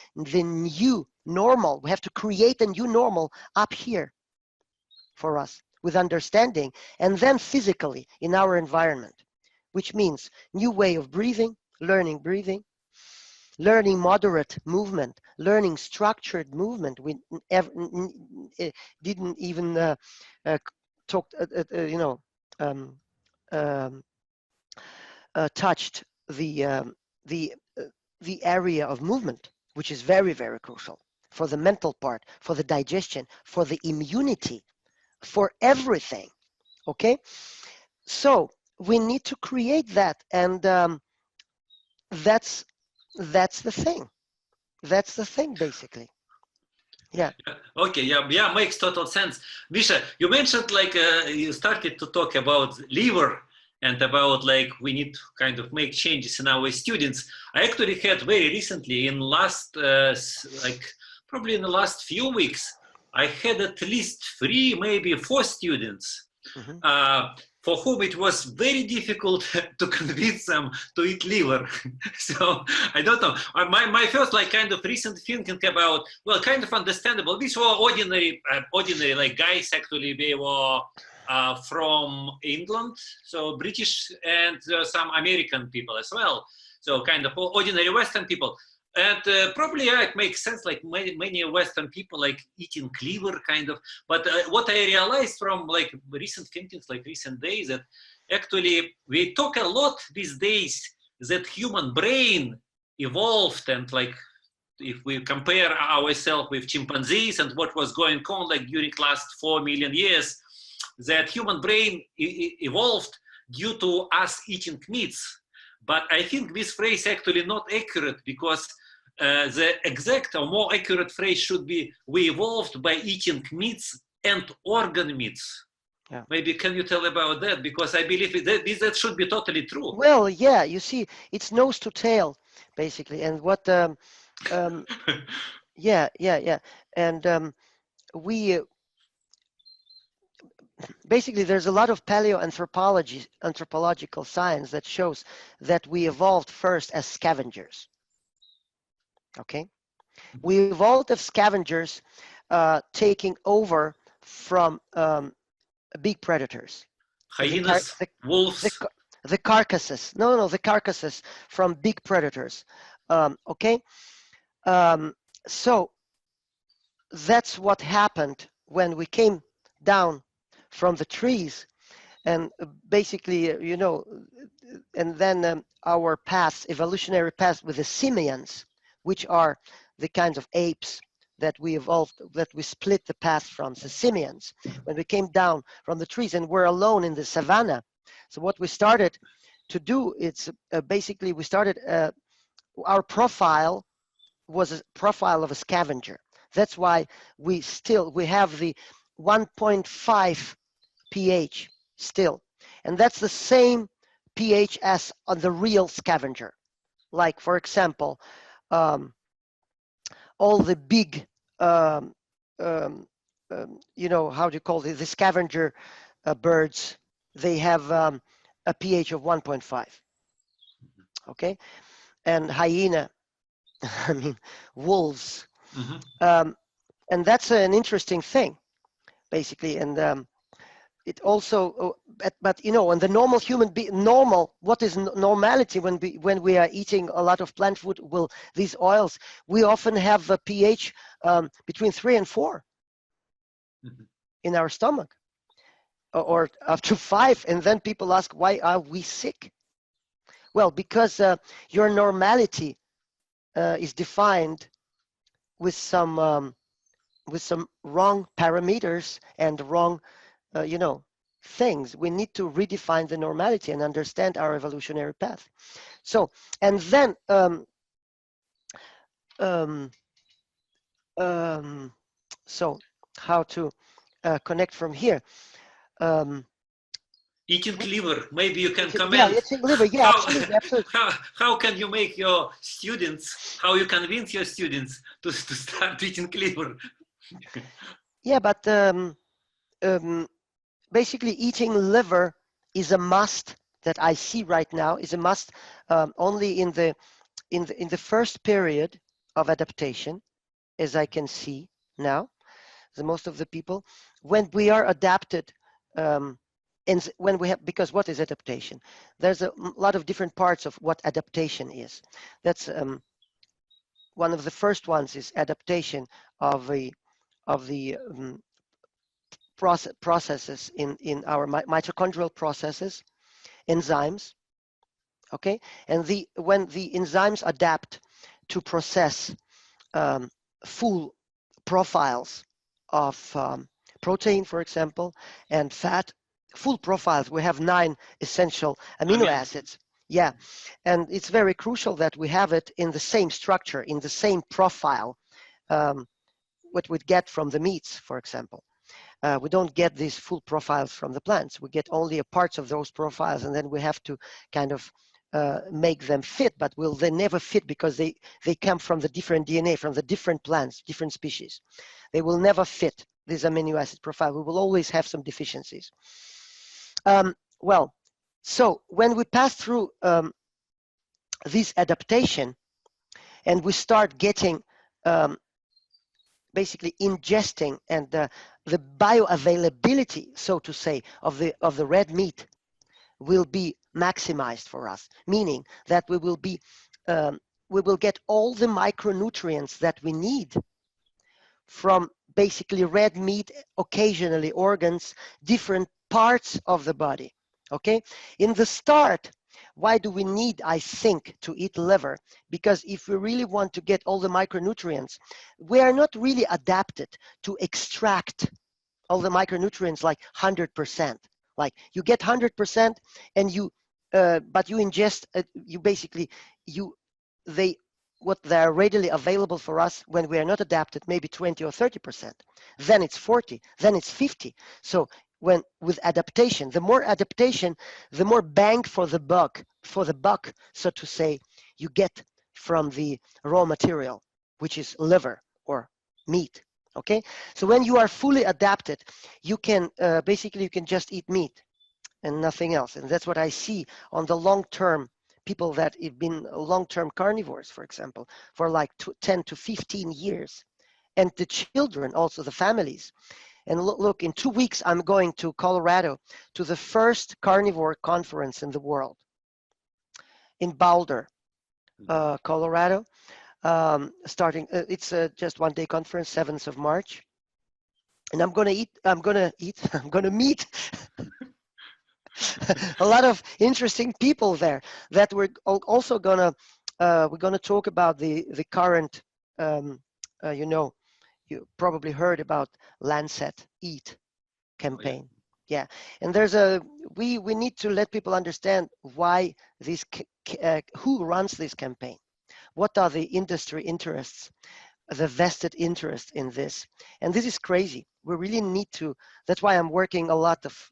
new normal. We have to create a new normal up here for us with understanding, and then physically in our environment, which means new way of breathing, learning moderate movement, learning structured movement. We didn't even talk, um, um, touched the area of movement, which is very, very crucial for the mental part, for the digestion, for the immunity, for everything. Okay, so we need to create that, and that's the thing. That's the thing, basically. Yeah. Okay, yeah, makes total sense. Misha, you mentioned like you started to talk about liver and about like we need to kind of make changes in our students. I actually had very recently in last like probably in the last few weeks, I had at least 3, maybe 4 students for whom it was very difficult to convince them to eat liver. So I don't know. My first like kind of recent thinking about, well, kind of understandable. These were ordinary like guys. Actually, they were from England, so British, and some American people as well. So kind of ordinary Western people. And probably, yeah, it makes sense, like many Western people like eating liver kind of. But what I realized from like recent thinkings, like recent days, that actually we talk a lot these days that human brain evolved, and like if we compare ourselves with chimpanzees and what was going on like during last 4 million years, that human brain evolved due to us eating meats. But I think this phrase actually not accurate, because the exact or more accurate phrase should be we evolved by eating meats and organ meats. Yeah. Maybe can you tell about that? Because I believe that should be totally true. Well, yeah, you see, it's nose to tail, basically. And what, yeah. And we, basically, there's a lot of anthropological science that shows that we evolved first as scavengers. Okay, we evolved as scavengers, taking over from big predators. Hyenas, wolves. The carcasses. No, the carcasses from big predators. Okay, so that's what happened when we came down from the trees, and basically, and then our paths, evolutionary paths with the simians, which are the kinds of apes that we evolved, that we split the path from, the simians, when we came down from the trees and were alone in the savannah. So what we started to do, it's basically we started, our profile was a profile of a scavenger. That's why we have the 1.5 pH still. And that's the same pH as on the real scavenger. Like, for example, all the big, how do you call it, the scavenger birds, they have a pH of 1.5. Okay? And hyena, I mean, wolves. And that's an interesting thing, basically. And it also, but and the normal human normal, what is normality when we are eating a lot of plant food? Well, these oils, we often have a pH between 3 and 4 in our stomach, or up to 5. And then people ask, why are we sick? Well, because your normality is defined with some wrong parameters and wrong things. We need to redefine the normality and understand our evolutionary path. So, and then so how to connect from here? Eating liver, maybe you can Yeah, comment eating liver. Yeah, how, absolutely, absolutely. how can you make your students, how you convince your students to start eating liver? Yeah, but basically eating liver is a must that I see right now, is a must only in the first period of adaptation, as I can see now. The most of the people, when we are adapted, and when we have, because what is adaptation? There's a lot of different parts of what adaptation is. That's one of the first ones is adaptation of the processes in our mitochondrial processes, enzymes. Okay, and when the enzymes adapt to process full profiles of protein, for example, and fat, full profiles. We have 9 essential amino acids. Yeah, and it's very crucial that we have it in the same structure, in the same profile, what we'd get from the meats, for example. We don't get these full profiles from the plants. We get only a parts of those profiles, and then we have to kind of make them fit, but they never fit because they come from the different DNA, from the different plants, different species. They will never fit this amino acid profile. We will always have some deficiencies. Well, so when we pass through this adaptation and we start getting basically ingesting and the bioavailability, so to say, of the red meat will be maximized for us, meaning that we will get all the micronutrients that we need from basically red meat, occasionally organs, different parts of the body. Okay, in the start, why do we need, I think, to eat liver? Because if we really want to get all the micronutrients, we are not really adapted to extract all the micronutrients like 100%. Like you get 100% and but you ingest, what they're readily available for us when we are not adapted, maybe 20 or 30%. Then it's 40, then it's 50. So with adaptation, the more adaptation, the more bang for the buck, so to say, you get from the raw material, which is liver or meat. Okay, so when you are fully adapted, you can basically you can just eat meat and nothing else, and that's what I see on the long term. People that have been long-term carnivores, for example, for like 10 to 15 years, and the children, also the families. And look, in 2 weeks, I'm going to Colorado to the first carnivore conference in the world in Boulder, Colorado. Starting, it's just 1-day conference, 7th of March. And I'm going to meet a lot of interesting people there that we're also we're gonna talk about the current, you probably heard about Lancet Eat campaign. Oh, yeah. And there's we need to let people understand why this, who runs this campaign, what are the industry interests, the vested interest in this. And this is crazy. We really need to, that's why I'm working a lot of,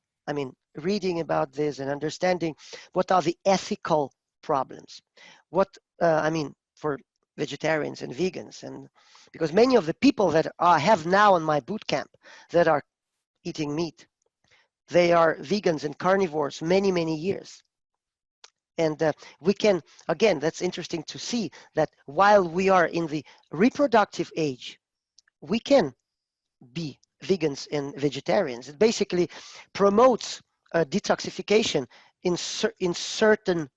reading about this and understanding what are the ethical problems. What, for vegetarians and vegans, and because many of the people that I have now in my boot camp that are eating meat, they are vegans and carnivores many years. And we can, again, that's interesting to see that while we are in the reproductive age, we can be vegans and vegetarians. It basically promotes detoxification in certain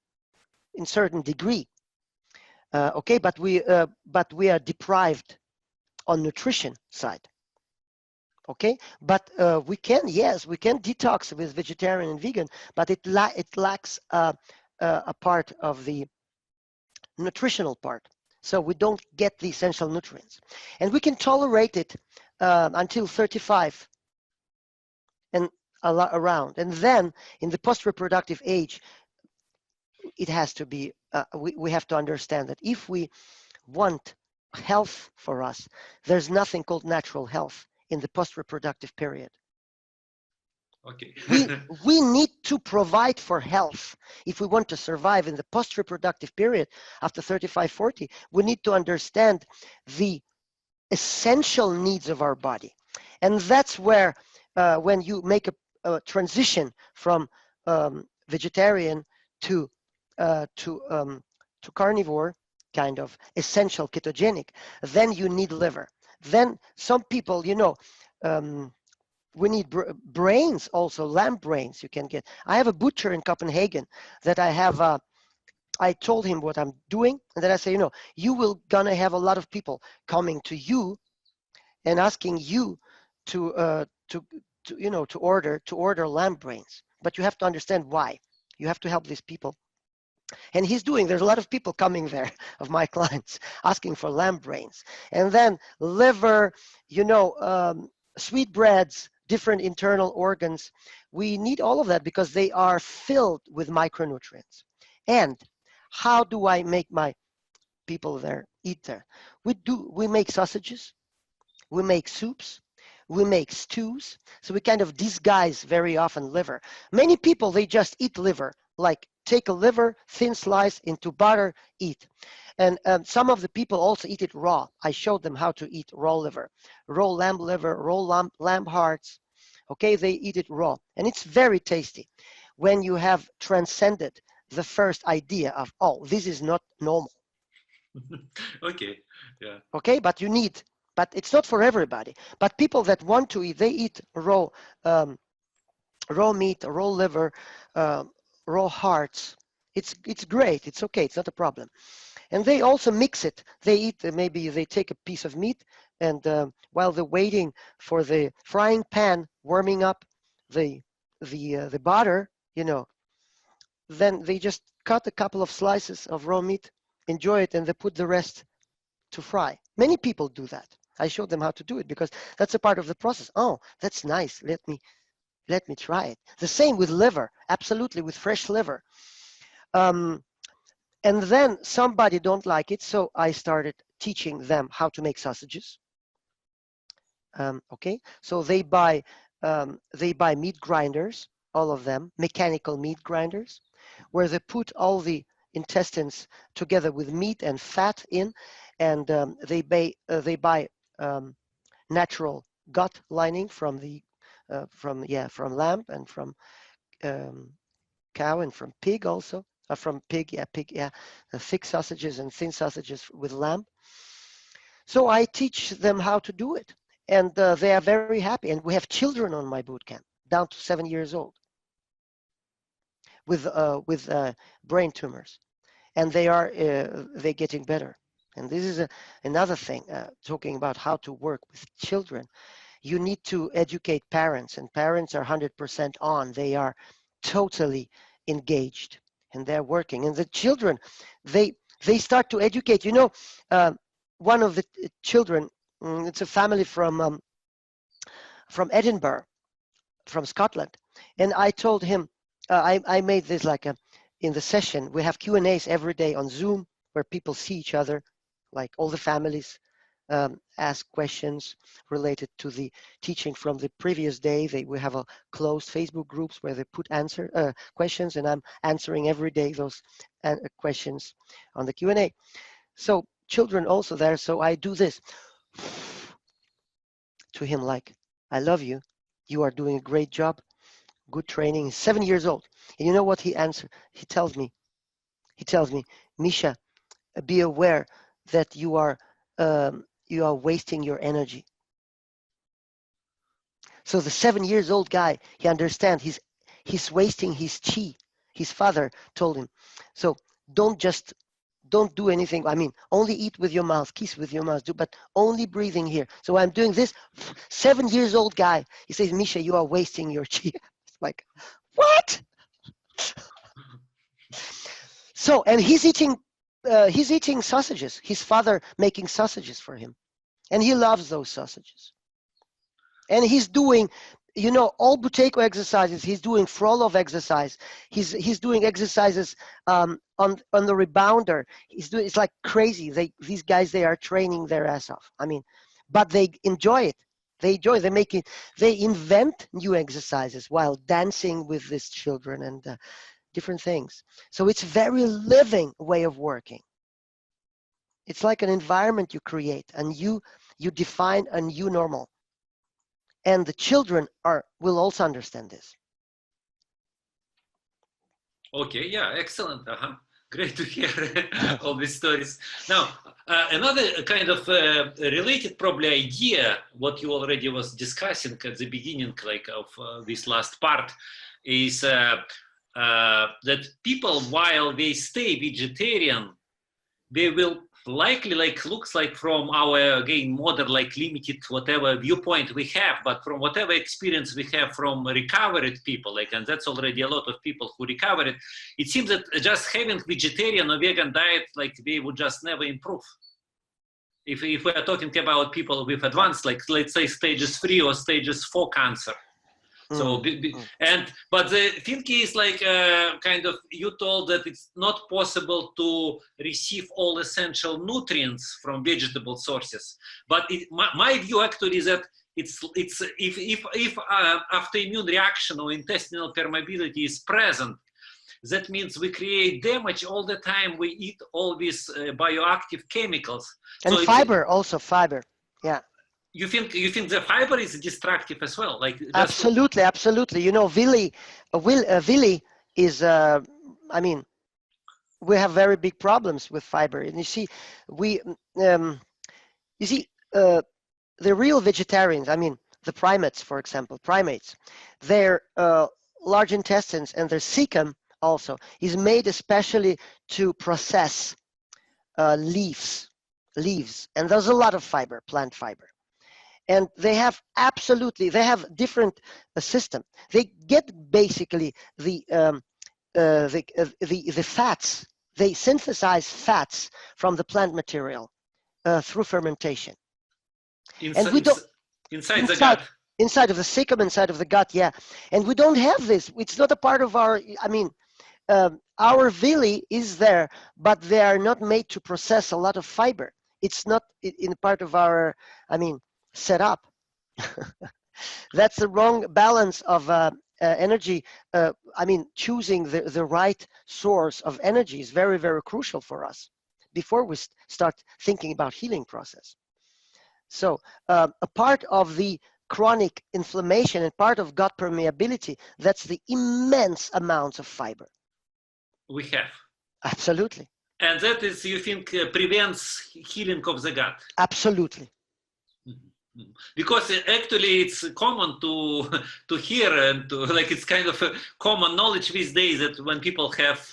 degree. Okay, but we are deprived on nutrition side. Okay, but we can detox with vegetarian and vegan, but it lacks a part of the nutritional part, so we don't get the essential nutrients, and we can tolerate it until 35 and around, and then in the post-reproductive age, it has to be we have to understand that if we want health for us, there's nothing called natural health in the post-reproductive period. Okay. we need to provide for health, if we want to survive in the post-reproductive period after 35, 40, we need to understand the essential needs of our body. And that's where, when you make a transition from vegetarian to carnivore, kind of essential ketogenic, then you need liver. Then some people, you know, we need brains also, lamb brains you can get. I have a butcher in Copenhagen that I have, I told him what I'm doing, and then I say, you know, you will gonna have a lot of people coming to you and asking you to you know, to order lamb brains, but you have to understand why. You have to help these people. And there's a lot of people coming there of my clients asking for lamb brains, and then liver, you know, sweetbreads, different internal organs. We need all of that because they are filled with micronutrients. And how do I make my people there eat there? We make sausages, we make soups, we make stews. So we kind of disguise very often liver. Many people, they just eat liver, like take a liver, thin slice into butter, eat. And some of the people also eat it raw. I showed them how to eat raw liver, raw lamb liver, raw lamb hearts. Okay, they eat it raw. And it's very tasty when you have transcended the first idea of, oh, this is not normal. Okay, yeah. Okay, but it's not for everybody. But people that want to eat, they eat raw meat, raw liver, raw hearts. It's great. It's okay. It's not a problem. And they also mix it. They eat, maybe they take a piece of meat, and while they're waiting for the frying pan warming up the butter, you know, then they just cut a couple of slices of raw meat, enjoy it, and they put the rest to fry. Many people do that. I showed them how to do it because that's a part of the process. Oh, that's nice. Let me try it. The same with liver, absolutely, with fresh liver. And then somebody don't like it, so I started teaching them how to make sausages. Okay, so they buy meat grinders, all of them, mechanical meat grinders, where they put all the intestines together with meat and fat in, and they buy natural gut lining from lamb and from cow and from pig also. From pig, thick sausages and thin sausages with lamb. So I teach them how to do it, and they are very happy. And we have children on my boot camp, down to 7 years old, with brain tumors, and they're getting better. And this is another thing, talking about how to work with children. You need to educate parents, and parents are 100% on. They are totally engaged, and they're working. And the children, they start to educate. You know, one of the children, it's a family from Edinburgh, from Scotland, and I told him, I made this like in the session. We have Q&As every day on Zoom where people see each other, like all the families ask questions related to the teaching from the previous day. We have a closed Facebook groups where they put questions, and I'm answering every day those questions on the Q&A. So children also there. So I do this to him, like, I love you. You are doing a great job. Good training. He's 7 years old. And you know what he answered? He tells me, Misha, be aware that you are wasting your energy. So the 7 years old guy, he understands he's wasting his chi. His father told him. So don't do anything. I mean, only eat with your mouth, kiss with your mouth, but only breathing here. So I'm doing this. 7 years old guy, he says, Misha, you are wasting your chi. It's like, what? So, and he's eating sausages. His father making sausages for him, and he loves those sausages. And he's doing, you know, all Buteyko exercises. He's doing Frolov exercise. He's doing exercises on the rebounder. It's like crazy. These guys, they are training their ass off. I mean, but they enjoy it. They enjoy. They make it. They invent new exercises while dancing with these children and different things. So it's very living way of working. It's like an environment you create, and you define a new normal. And the children will also understand this. Okay, yeah, excellent. Great to hear all these stories. Now, another kind of related probably idea, what you already was discussing at the beginning, like of this last part, is that people, while they stay vegetarian, they will likely, like, looks like from our, again, modern, like, limited whatever viewpoint we have, but from whatever experience we have from recovered people, like, and that's already a lot of people who recovered, it seems that just having vegetarian or vegan diet, like, they would just never improve. If we are talking about people with advanced, like, let's say stages 3 or stages 4 cancer. So, but the thing is, like, kind of, you told that it's not possible to receive all essential nutrients from vegetable sources. But my view actually is that it's if autoimmune reaction or intestinal permeability is present, that means we create damage all the time. We eat all these bioactive chemicals. And so fiber, also fiber, yeah. You think the fiber is destructive as well? Like, absolutely, absolutely. You know, Willy is. I mean, we have very big problems with fiber, and you see, the real vegetarians. I mean, the primates, for example, their large intestines and their cecum also is made especially to process leaves, and there's a lot of fiber, plant fiber. And they have different system. They get basically the fats. They synthesize fats from the plant material through fermentation. And we don't inside the gut. Inside of the cecum, inside of the gut, yeah. And we don't have this. It's not a part of our. I mean, our villi is there, but they are not made to process a lot of fiber. It's not in part of our. I mean, set up. That's the wrong balance of energy. I mean, choosing the right source of energy is very, very crucial for us before we start thinking about healing process. So a part of the chronic inflammation and part of gut permeability, that's the immense amounts of fiber. We have. Absolutely. And that is, you think, prevents healing of the gut? Absolutely. Because actually it's common to hear and like, it's kind of a common knowledge these days that when people have,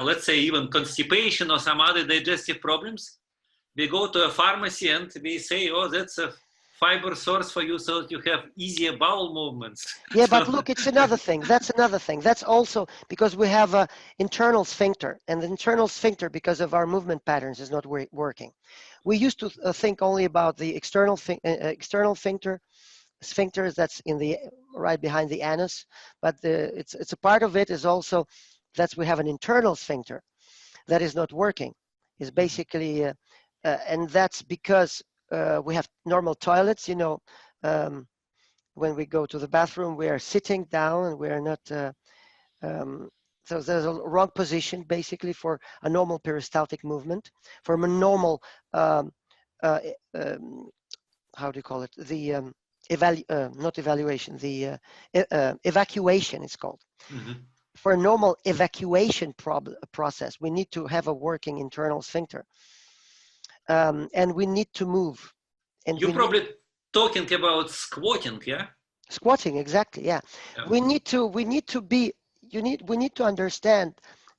let's say, even constipation or some other digestive problems, they go to a pharmacy and they say, oh, that's a fiber source for you so that you have easier bowel movements. Yeah, but look, it's another thing. That's another thing. That's also because we have an internal sphincter, and the internal sphincter, because of our movement patterns, is not working. We used to think only about the external sphincter that's in the right behind the anus, but it's a part of it is also that we have an internal sphincter that is not working. Is basically, and that's because we have normal toilets. You know, when we go to the bathroom, we are sitting down and we are not. So there's a wrong position basically for a normal peristaltic movement, for a normal, how do you call it? The not evaluation, the evacuation it's called. Mm-hmm. For a normal evacuation process, we need to have a working internal sphincter, and we need to move. And you're probably talking about squatting, yeah? Squatting, exactly, yeah. We need to understand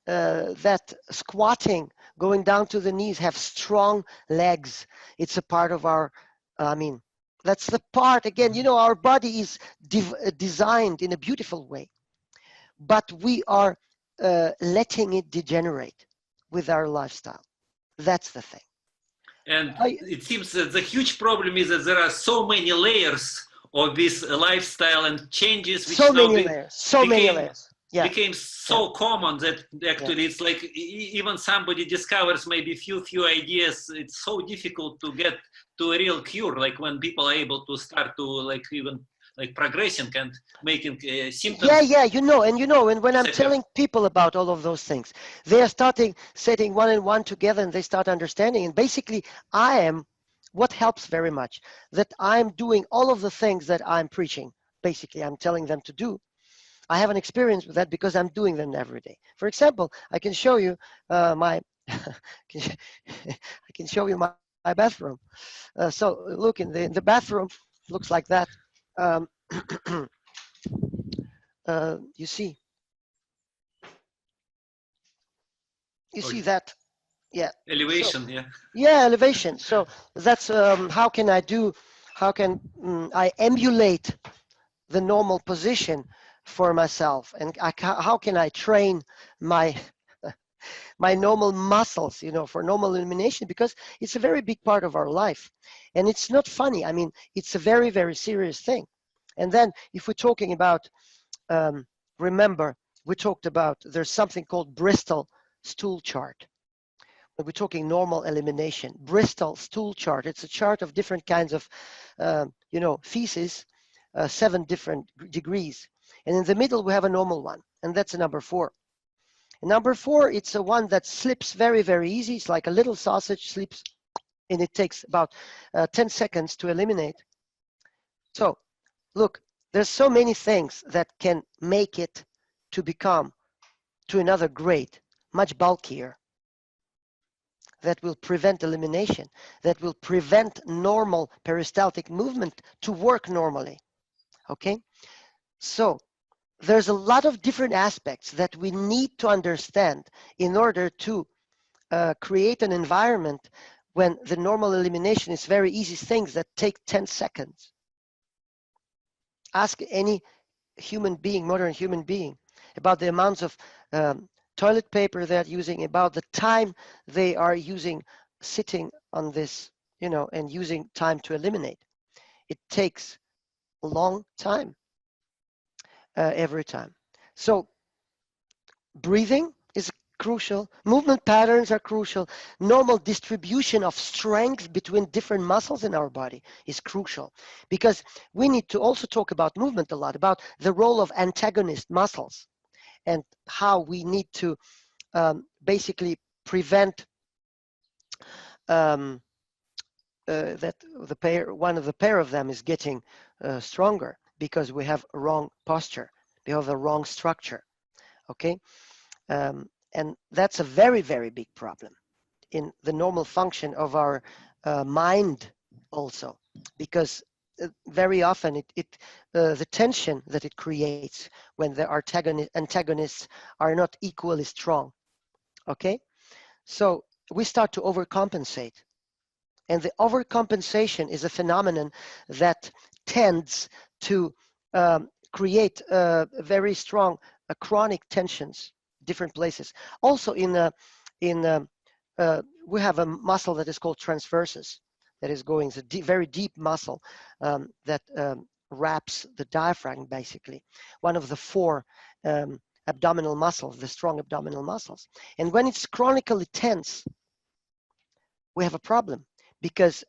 that squatting, going down to the knees, have strong legs. It's a part of our, I mean, that's the part, again, you know, our body is designed in a beautiful way, but we are letting it degenerate with our lifestyle. That's the thing. And it seems that the huge problem is that there are so many layers of this lifestyle and changes, which many layers. Yeah. became so common that actually it's like even somebody discovers maybe few ideas, it's so difficult to get to a real cure. Like when people are able to start to like even like progressing and making symptoms. And when I'm telling people about all of those things, they are starting setting one and one together, and they start understanding. And basically, I am what helps very much, that I'm doing all of the things that I'm preaching. Basically, I'm telling them to do. I have an experience with that because I'm doing them every day. For example, I can show you my I can show you my bathroom. So look, in the bathroom, looks like that. Um, you see that, yeah. Elevation, So, yeah, elevation. So that's how can I emulate the normal position for myself, and how can I train my my normal muscles, for normal elimination, because it's a very big part of our life, and it's not funny. I mean, it's a very, very serious thing. And then if we're talking about, remember, we talked about there's something called Bristol stool chart. We're talking normal elimination. Bristol stool chart. It's a chart of different kinds of, feces, 7 different degrees. And in the middle, we have a normal one, and that's a number 4. And number 4, it's a one that slips very, very easy. It's like a little sausage slips, and it takes about 10 seconds to eliminate. So, look, there's so many things that can make it to become to another grade, much bulkier, that will prevent elimination, that will prevent normal peristaltic movement to work normally. Okay? So there's a lot of different aspects that we need to understand in order to create an environment when the normal elimination is very easy things that take 10 seconds. Ask any human being, modern human being, about the amounts of toilet paper they're using, about the time they are using sitting on this, and using time to eliminate. It takes a long time every time. So breathing is crucial. Movement patterns are crucial. Normal distribution of strength between different muscles in our body is crucial, because we need to also talk about movement a lot, about the role of antagonist muscles and how we need to basically prevent that one of the pair of them is getting stronger because we have a wrong posture, we have a wrong structure. Okay, and that's a very, very big problem in the normal function of our mind also, because very often the tension that it creates when the antagonists are not equally strong. Okay, so we start to overcompensate, and the overcompensation is a phenomenon that tends to create very strong chronic tensions, different places. Also we have a muscle that is called transversus, that is going, it's a very deep muscle that wraps the diaphragm, basically. One of the 4 abdominal muscles, the strong abdominal muscles. And when it's chronically tense, we have a problem, because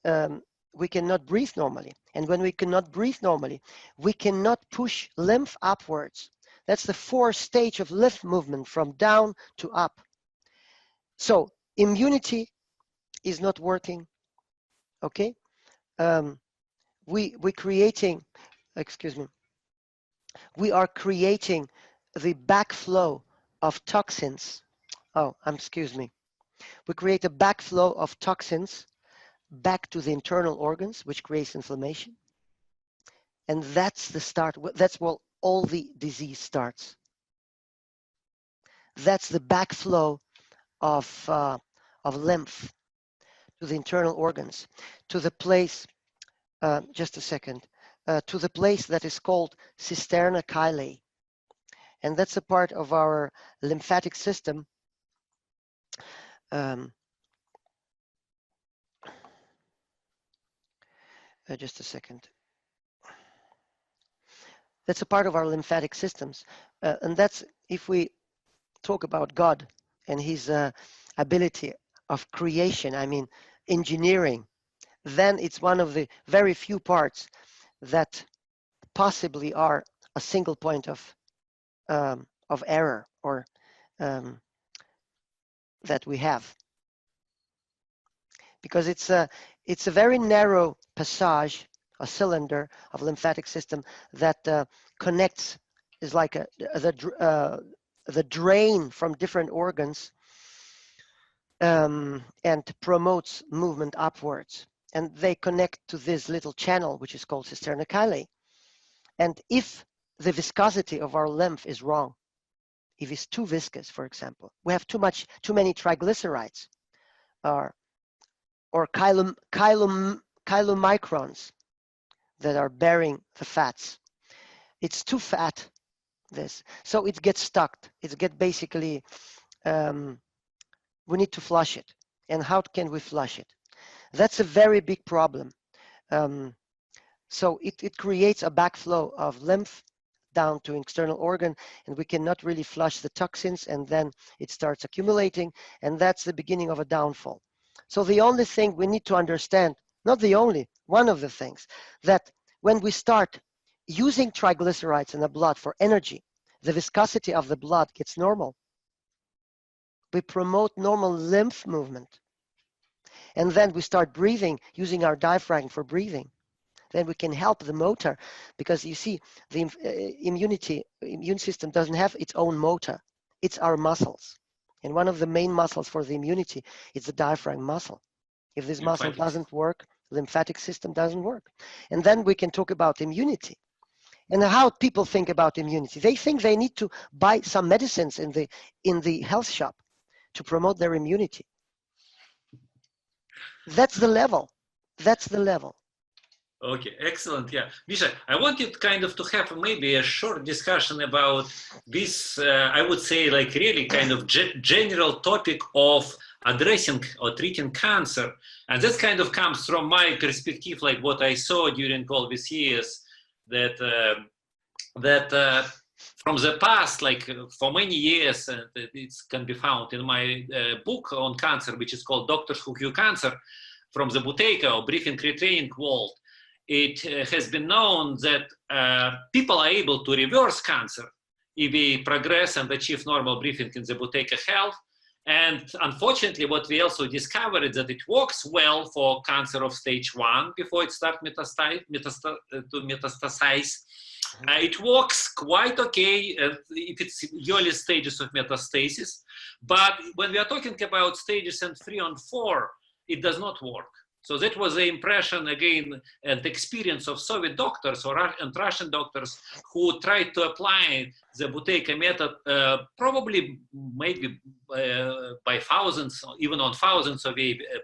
we cannot breathe normally. And when we cannot breathe normally, we cannot push lymph upwards. That's the 4th stage of lymph movement, from down to up. So immunity is not working. Okay, we are creating the backflow of toxins. We create a backflow of toxins back to the internal organs, which creates inflammation. And that's the start. That's where all the disease starts. That's the backflow of lymph to the internal organs, to the place, just a second, to the place that is called cisterna chylae. And that's a part of our lymphatic system. Just a second. That's a part of our lymphatic systems. And that's, if we talk about God and his ability of creation, I mean engineering, then it's one of the very few parts that possibly are a single point of error or that we have, because it's a very narrow passage, a cylinder of lymphatic system that connects, is like the drain from different organs, and promotes movement upwards, and they connect to this little channel which is called cisterna chyli. And if the viscosity of our lymph is wrong, if it's too viscous, for example, we have too many triglycerides or chylomicrons that are bearing the fats. It's too fat, so it gets stuck. It gets basically, we need to flush it. And how can we flush it? That's a very big problem. So it creates a backflow of lymph down to external organ, and we cannot really flush the toxins, and then it starts accumulating, and that's the beginning of a downfall. So the only thing we need to understand, not the only, one of the things, that when we start using triglycerides in the blood for energy, the viscosity of the blood gets normal. We promote normal lymph movement. And then we start breathing, using our diaphragm for breathing. Then we can help the motor, because you see, the immune system doesn't have its own motor. It's our muscles. And one of the main muscles for the immunity is the diaphragm muscle. If this muscle doesn't work, lymphatic system doesn't work. And then we can talk about immunity. And how people think about immunity. They think they need to buy some medicines in the health shop to promote their immunity. That's the level. That's the level. Okay, excellent. Yeah, Misha, I wanted kind of to have maybe a short discussion about this, I would say, like really kind of general topic of addressing or treating cancer. And that kind of comes from my perspective, like what I saw during all these years, that from the past, like for many years, and it can be found in my book on cancer, which is called Doctors Who Cure Cancer, from the Buteyko or Briefing Retraining world. It has been known that people are able to reverse cancer if we progress and achieve normal briefing in the Buteyko health. And unfortunately, what we also discovered is that it works well for cancer of stage 1 before it starts to metastasize. It works quite okay if it's early stages of metastasis. But when we are talking about stages 3 and 4, it does not work. So that was the impression, again, and experience of Soviet doctors and Russian doctors who tried to apply the Buteyko method, probably maybe by thousands, even on thousands of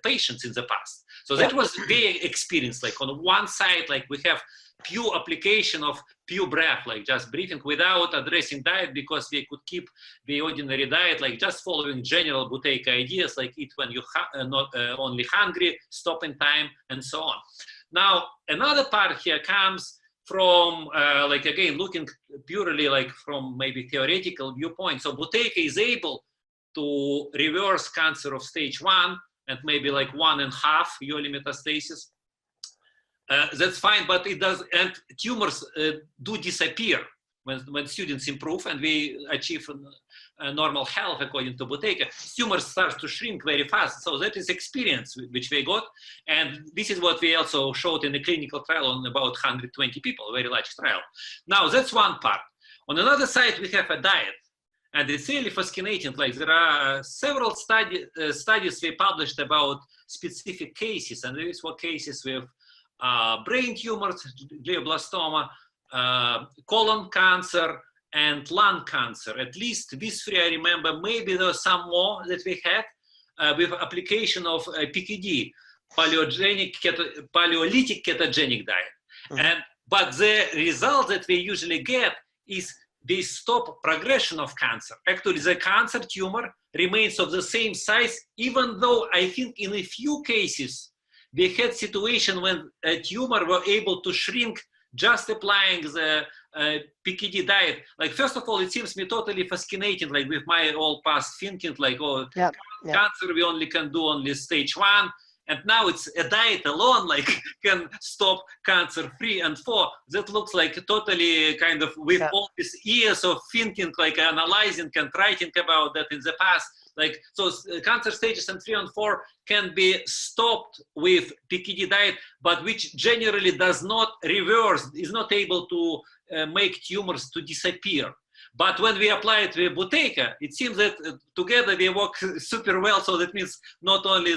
patients in the past. So that was their experience. Like on one side, like we have pure application of pure breath, like just breathing without addressing diet, because we could keep the ordinary diet, like just following general Buteyko ideas, like eat when you're not only hungry, stop in time, and so on. Now, another part here comes from, like again, looking purely like from maybe theoretical viewpoint. So Buteyko is able to reverse cancer of stage 1 and maybe like 1.5 early metastasis. That's fine, but it does, and tumors do disappear when students improve and we achieve normal health according to Buteyko. Tumors start to shrink very fast. So that is experience which we got, and this is what we also showed in the clinical trial on about 120 people, a very large trial. Now that's one part. On another side, we have a diet, and it's really fascinating. Like there are several studies we published about specific cases, and these were cases with brain tumors, glioblastoma, colon cancer, and lung cancer. At least these 3 I remember. Maybe there was some more that we had with application of PKD, paleolithic ketogenic diet. But the result that we usually get is they stop progression of cancer. Actually, the cancer tumor remains of the same size, even though I think in a few cases we had situation when a tumor were able to shrink just applying the PKD diet. Like, first of all, it seems me totally fascinating, like with my all past thinking, like, oh, Yeah. cancer we only can do only stage 1. And now it's a diet alone, like, can stop cancer 3 and 4. That looks like totally kind of with all these years of thinking, like analyzing and writing about that in the past. Like, so cancer stages and 3 and 4 can be stopped with PKD diet, but which generally does not reverse, is not able to make tumors to disappear. But when we apply it with Buteyko, it seems that together they work super well. So that means not only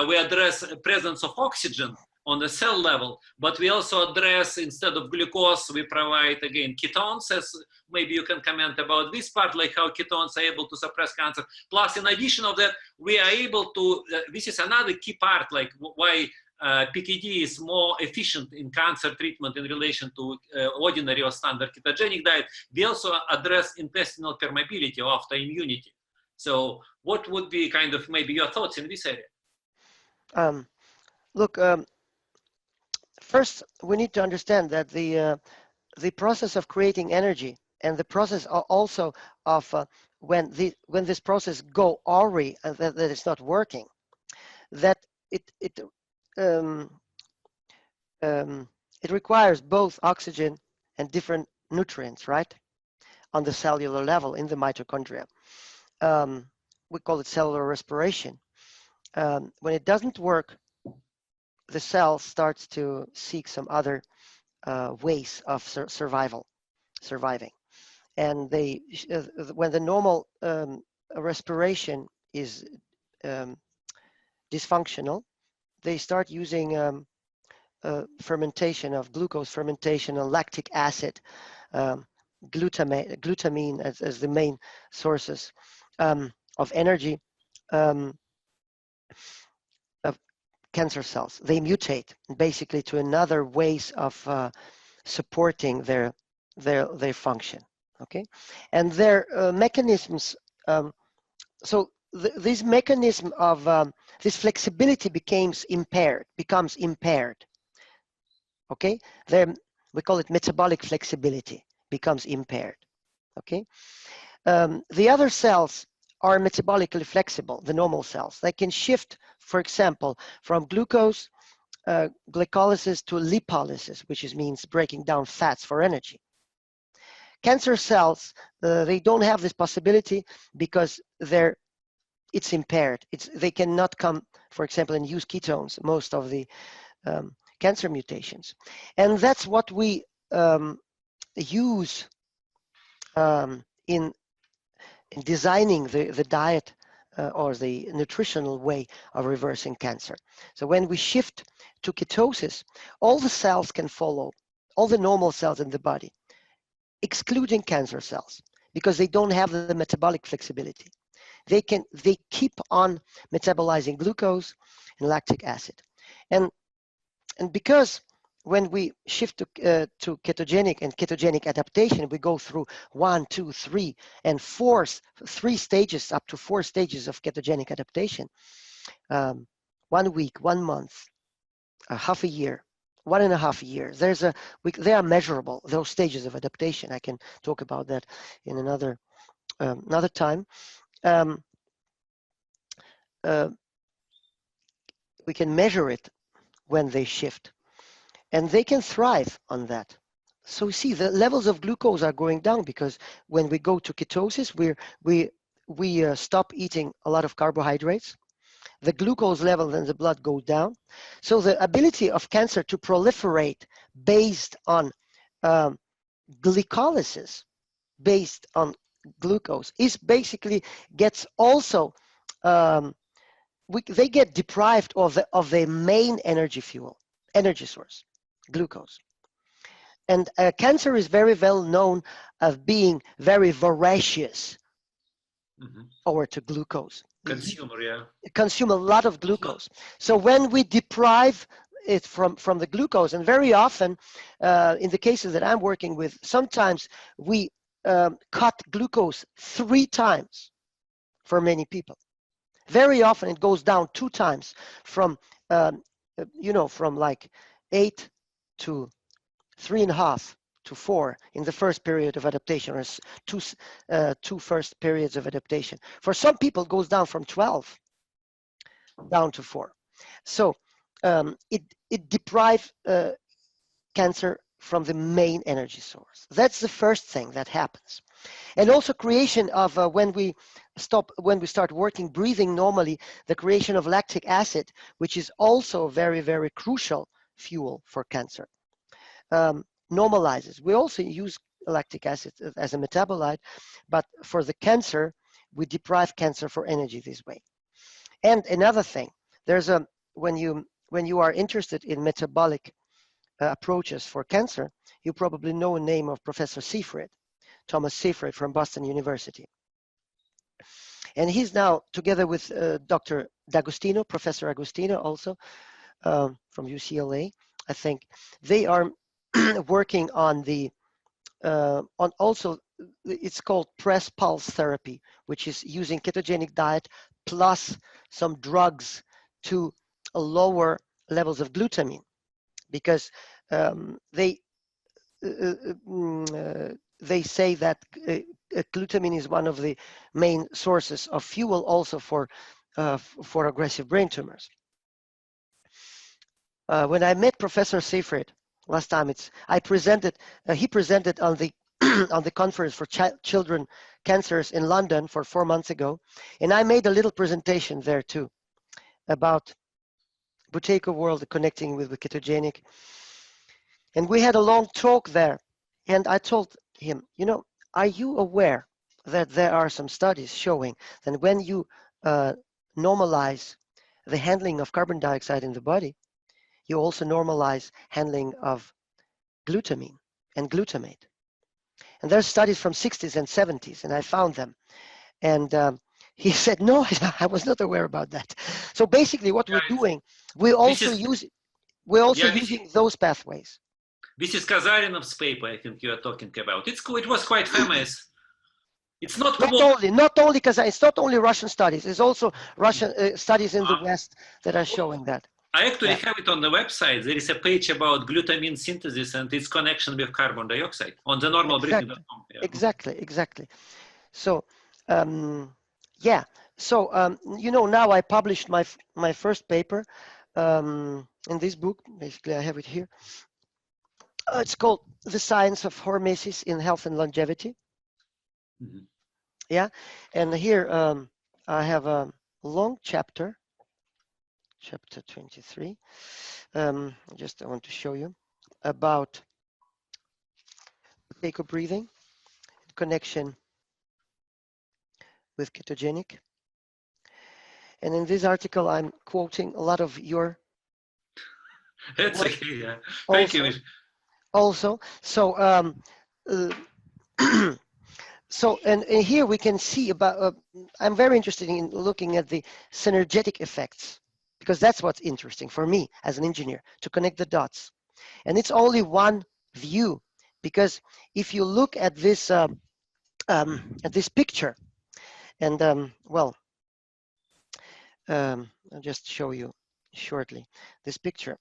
we address presence of oxygen on the cell level, but we also address, instead of glucose, we provide again ketones, as maybe you can comment about this part, like how ketones are able to suppress cancer. Plus, in addition of that, we are able to, this is another key part, like why PKD is more efficient in cancer treatment in relation to ordinary or standard ketogenic diet. We also address intestinal permeability or autoimmunity. So what would be kind of maybe your thoughts in this area? Look, first we need to understand that the process of creating energy and the process also of when this process go awry and that it's not working, that it requires both oxygen and different nutrients, right, on the cellular level in the mitochondria. We call it cellular respiration. When it doesn't work, the cell starts to seek some other ways of surviving. And when the normal respiration is dysfunctional, they start using fermentation of glucose, fermentation of lactic acid, glutamine as the main sources of energy of cancer cells. They mutate basically to another ways of supporting their function. Okay, and their mechanisms. This mechanism of this flexibility becomes impaired. Okay, we call it metabolic flexibility, becomes impaired. Okay, the other cells are metabolically flexible, the normal cells. They can shift, for example, from glucose glycolysis to lipolysis, which means breaking down fats for energy. Cancer cells, they don't have this possibility because it's impaired. They cannot come, for example, and use ketones, most of the cancer mutations. And that's what we use in designing the diet or the nutritional way of reversing cancer. So when we shift to ketosis, all the cells can follow, all the normal cells in the body, excluding cancer cells, because they don't have the metabolic flexibility. They keep on metabolizing glucose and lactic acid. And because when we shift to ketogenic and ketogenic adaptation, we go through 1, 2, 3, and 4, 3 stages, up to 4 stages of ketogenic adaptation. 1 week, 1 month, half a year, 1.5 years. They are measurable, those stages of adaptation. I can talk about that in another time. We can measure it when they shift, and they can thrive on that. So you see, the levels of glucose are going down because when we go to ketosis, we stop eating a lot of carbohydrates. The glucose level in the blood go down. So the ability of cancer to proliferate based on glycolysis, based on glucose, is basically gets also they get deprived of the main energy source, glucose. And cancer is very well known of being very voracious over to glucose. Consumer, yeah. Consume a lot of glucose. So when we deprive it from the glucose, and very often in the cases that I'm working with, sometimes we cut glucose 3 times for many people. Very often it goes down 2 times from from like 8 to 3.5 to 4 in the first period of adaptation, or two first periods of adaptation. For some people, it goes down from 12 down to 4. So it deprives cancer from the main energy source. That's the first thing that happens. And also creation of when we start working, breathing normally, the creation of lactic acid, which is also very, very crucial fuel for cancer. Normalizes. We also use lactic acid as a metabolite, but for the cancer, we deprive cancer for energy this way. And another thing, there's a when you are interested in metabolic approaches for cancer, you probably know the name of Professor Seyfried, Thomas Seyfried from Boston University. And he's now, together with Dr. D'Agostino, Professor Agostino also from UCLA, I think, they are working on the, on also, it's called press pulse therapy, which is using ketogenic diet plus some drugs to lower levels of glutamine, because they say that glutamine is one of the main sources of fuel also for aggressive brain tumors. When I met Professor Seyfried last time, he presented on the on the conference for children cancers in London for 4 months ago, and I made a little presentation there too about Buteyko world connecting with the ketogenic. And we had a long talk there, and I told him, you know, are you aware that there are some studies showing that when you normalize the handling of carbon dioxide in the body, you also normalize handling of glutamine and glutamate. And there's studies from 60s and 70s, and I found them. And he said, no, I was not aware about that. So basically what we're doing, we're also using those pathways. This is Kazarinov's paper, I think you are talking about. It was quite famous. It's not only because it's not only Russian studies. It's also Russian studies in the West that are showing that. I actually have it on the website. There is a page about glutamine synthesis and its connection with carbon dioxide on the normalbreathing.com. Yeah. Exactly. So, yeah. So, you know, now I published my first paper in this book. Basically, I have it here. It's called The Science of Hormesis in Health and Longevity. Mm-hmm. Yeah, and here I have a long chapter, chapter 23. I want to show you about Buteyko breathing, connection with ketogenic. And in this article, I'm quoting a lot of your. That's okay. Yeah. Thank you. Also, so so and here we can see about. I'm very interested in looking at the synergetic effects, because that's what's interesting for me as an engineer, to connect the dots. And it's only one view, because if you look at this picture, and well, I'll just show you shortly this picture.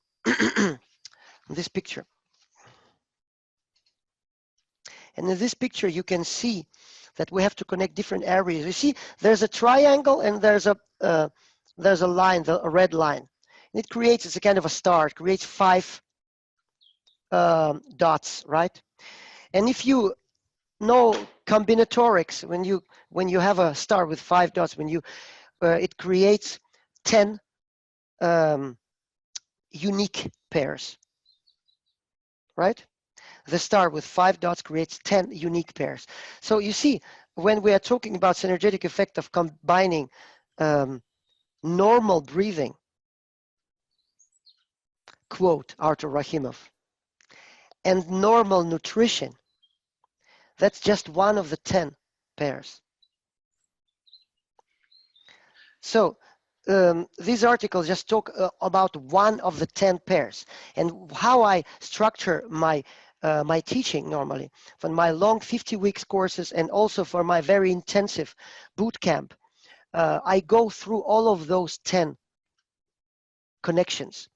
This picture. And in this picture, you can see that we have to connect different areas. You see, there's a triangle and there's a line, a red line. And it creates, it's a kind of a star. It creates 5 dots, right? And if you know combinatorics, when you have a star with 5 dots, when you it creates 10 unique pairs, right? The star with 5 dots creates 10 unique pairs. So you see, when we are talking about synergetic effect of combining normal breathing, quote Artour Rakhimov, and normal nutrition, that's just one of the 10 pairs. So these articles just talk about one of the 10 pairs, and how I structure my my teaching normally for my long 50 weeks courses, and also for my very intensive boot camp. I go through all of those 10 connections.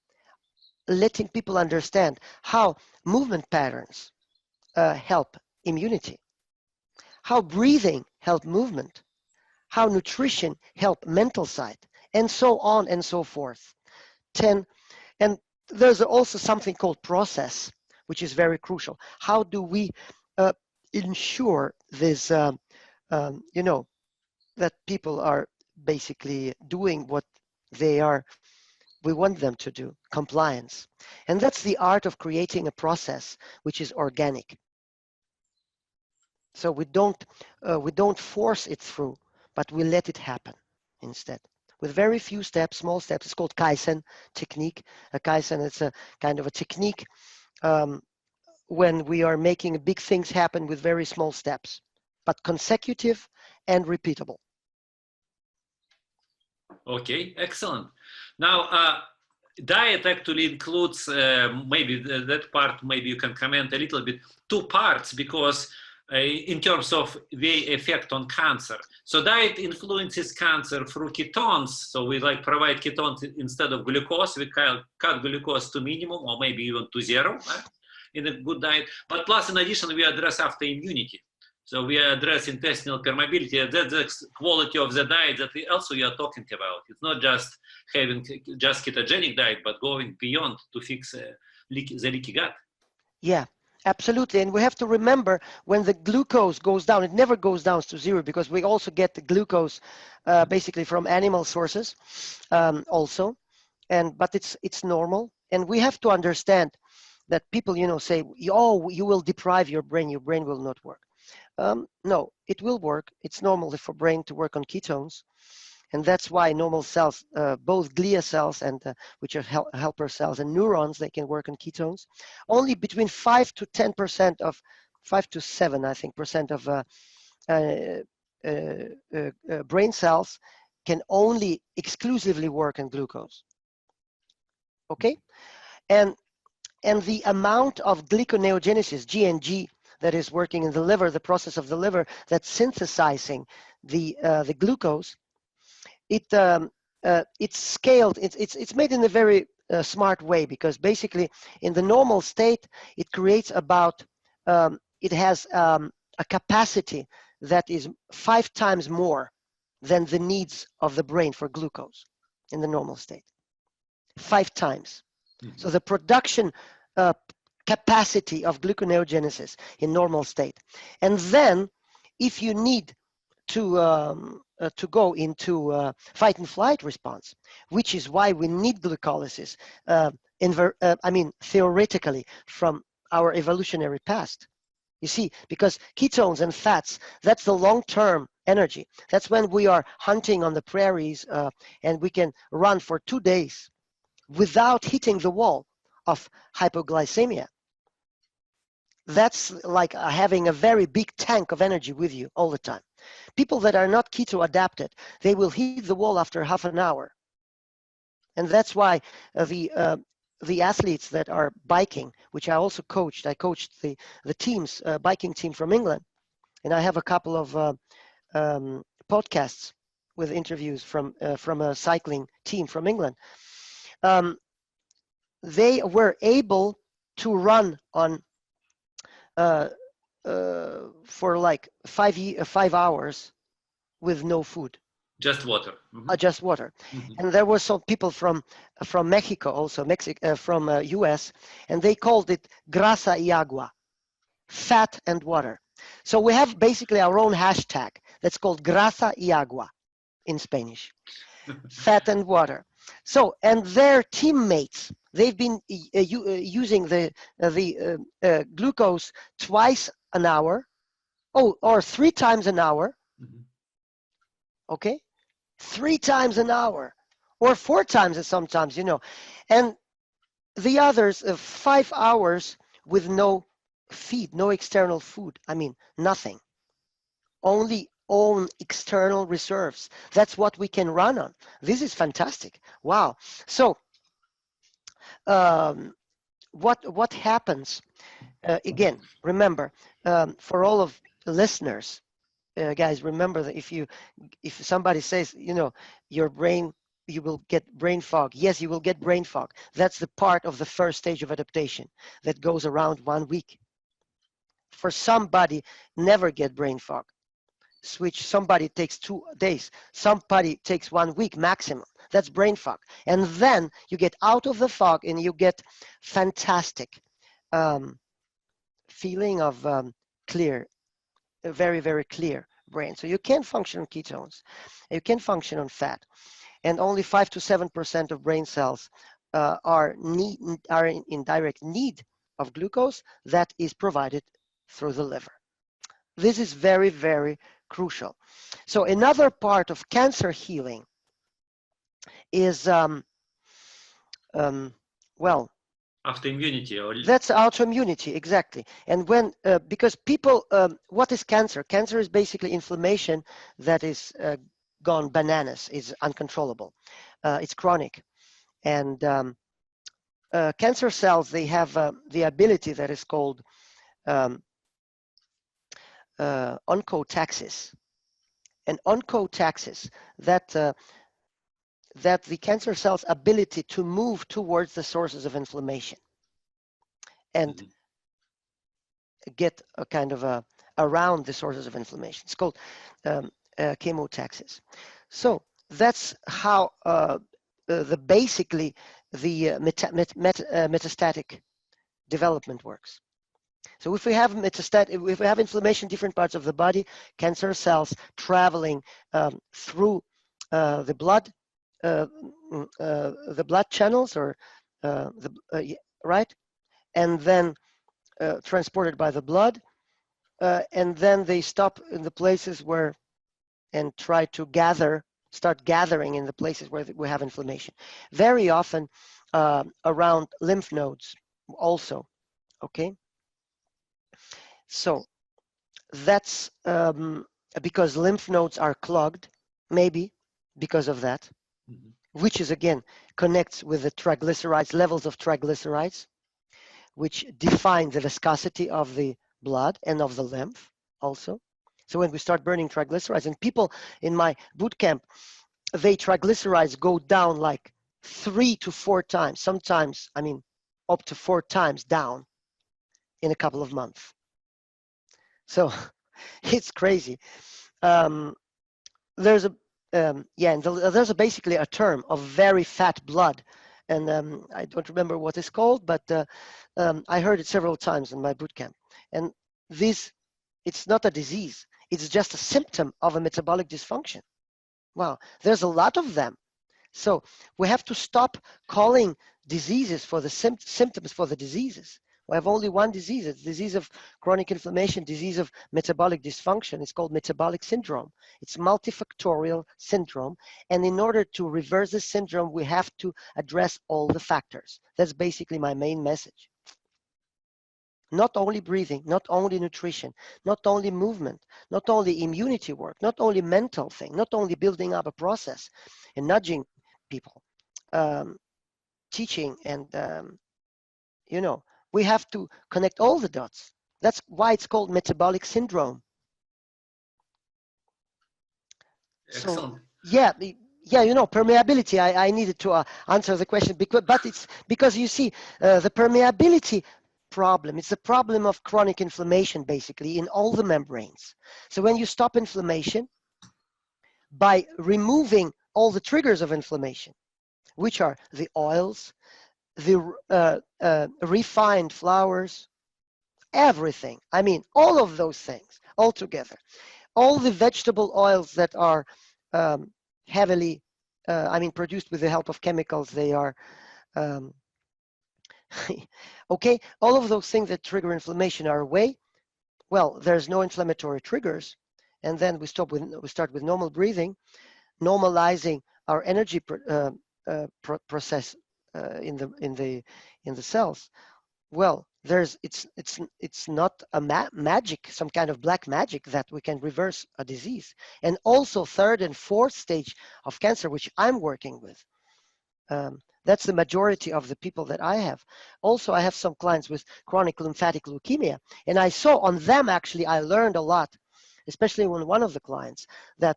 letting people understand how movement patterns help immunity, how breathing help movement, how nutrition help mental side, and so on and so forth. 10, and there's also something called process, which is very crucial. How do we ensure this, you know, that people are basically doing what we want them to do, compliance. And that's the art of creating a process which is organic. So we don't force it through, but we let it happen instead. With very few steps, small steps. It's called Kaizen technique. A Kaizen is a kind of a technique when we are making big things happen with very small steps, but consecutive and repeatable. Okay, excellent. Now, diet actually includes maybe that part, maybe you can comment a little bit, two parts, because in terms of the effect on cancer. So diet influences cancer through ketones. So we like provide ketones instead of glucose. We cut glucose to minimum or maybe even to zero in a good diet. But plus, in addition, we address autoimmunity. So we address intestinal permeability. That's the quality of the diet that we also are talking about. It's not just having just ketogenic diet, but going beyond to fix the leaky gut. Yeah, absolutely. And we have to remember when the glucose goes down, it never goes down to zero, because we also get the glucose basically from animal sources also. But it's normal. And we have to understand that people, you know, say, oh, you will deprive your brain will not work. No, it will work. It's normal for brain to work on ketones. And that's why normal cells, both glia cells and which are helper cells, and neurons, they can work on ketones. Only between 5 to 10% of 5 to 7, I think, percent of brain cells can only exclusively work on glucose. Okay, and the amount of glyconeogenesis, GNG, that is working in the liver, the process of the liver that's synthesizing the glucose, it's scaled. It's made in a very smart way, because basically in the normal state it creates about it has a capacity that is 5 times more than the needs of the brain for glucose in the normal state. 5 times. Mm-hmm. So the production capacity of gluconeogenesis in normal state, and then if you need to go into fight and flight response, which is why we need glycolysis, I mean, theoretically from our evolutionary past. You see, because ketones and fats, that's the long-term energy. That's when we are hunting on the prairies and we can run for 2 days without hitting the wall of hypoglycemia. That's like having a very big tank of energy with you all the time. People that are not keto adapted, they will hit the wall after half an hour. And that's why the athletes that are biking, which I also coached, I coached the teams, biking team from England. And I have a couple of podcasts with interviews from a cycling team from England. They were able to run on for like 5 hours with no food. Just water. Mm-hmm. Just water. Mm-hmm. And there were some people from Mexico also, from US, and they called it grasa y agua, fat and water. So we have basically our own hashtag that's called grasa y agua in Spanish, fat and water. So, and their teammates, they've been using the glucose twice an hour, or 3 times an hour. Mm-hmm. Okay, 3 times an hour, or 4 times sometimes, you know, and the others 5 hours with no feed, no external food. I mean, nothing, only own external reserves. That's what we can run on. This is fantastic. Wow. So what happens again, remember, for all of the listeners, guys, remember that if somebody says, you know, your brain you will get brain fog. Yes, you will get brain fog. That's the part of the first stage of adaptation that goes around 1 week. For somebody, never get brain fog. Switch, somebody takes 2 days, somebody takes 1 week maximum. That's brain fog. And then you get out of the fog and you get fantastic feeling of clear, a very, very clear brain. So you can function on ketones, you can function on fat, and only 5 to 7% of brain cells are in direct need of glucose that is provided through the liver. This is very, very crucial. So another part of cancer healing is, well, autoimmunity, or that's autoimmunity, exactly. And when, because people, what is cancer? Cancer is basically inflammation that is gone bananas, is uncontrollable. It's chronic. And cancer cells, they have the ability that is called oncotaxis. And oncotaxis, that the cancer cell's ability to move towards the sources of inflammation and get a kind of around the sources of inflammation. It's called chemotaxis. So that's how basically the metastatic development works. So if we have if we have inflammation in different parts of the body, cancer cells traveling through the blood channels, or right, and then transported by the blood, and then they stop in the places where, and try to start gathering in the places where we have inflammation. Very often around lymph nodes also, okay? So that's because lymph nodes are clogged, maybe because of that, which is again connects with the triglycerides, levels of triglycerides, which define the viscosity of the blood and of the lymph also. So when we start burning triglycerides, and people in my boot camp, they triglycerides go down like 3 to 4 times, sometimes, I mean, up to 4 times down in a couple of months. So it's crazy. There's a there's basically a term of very fat blood, and I don't remember what it's called, but I heard it several times in my boot camp. And this, it's not a disease; it's just a symptom of a metabolic dysfunction. Wow, there's a lot of them. So we have to stop calling diseases for the symptoms for the diseases. We have only one disease. It's disease of chronic inflammation, disease of metabolic dysfunction. It's called metabolic syndrome. It's multifactorial syndrome. And in order to reverse this syndrome, we have to address all the factors. That's basically my main message. Not only breathing, not only nutrition, not only movement, not only immunity work, not only mental thing, not only building up a process and nudging people, teaching, and you know, we have to connect all the dots. That's why it's called metabolic syndrome. Excellent. So yeah, you know, permeability, I needed to answer the question, but it's because you see the permeability problem, it's a problem of chronic inflammation basically in all the membranes. So when you stop inflammation by removing all the triggers of inflammation, which are the oils, the refined flours, everything, I mean all of those things all together, all the vegetable oils that are heavily I mean produced with the help of chemicals, they are okay, all of those things that trigger inflammation are away. Well, there's no inflammatory triggers, and then we start with normal breathing, normalizing our energy process in the cells. Well, it's not a magic, some kind of black magic that we can reverse a disease. And also third and fourth stage of cancer, which I'm working with. That's the majority of the people that I have. Also, I have some clients with chronic lymphatic leukemia, and I saw on them, actually, I learned a lot, especially when one of the clients, that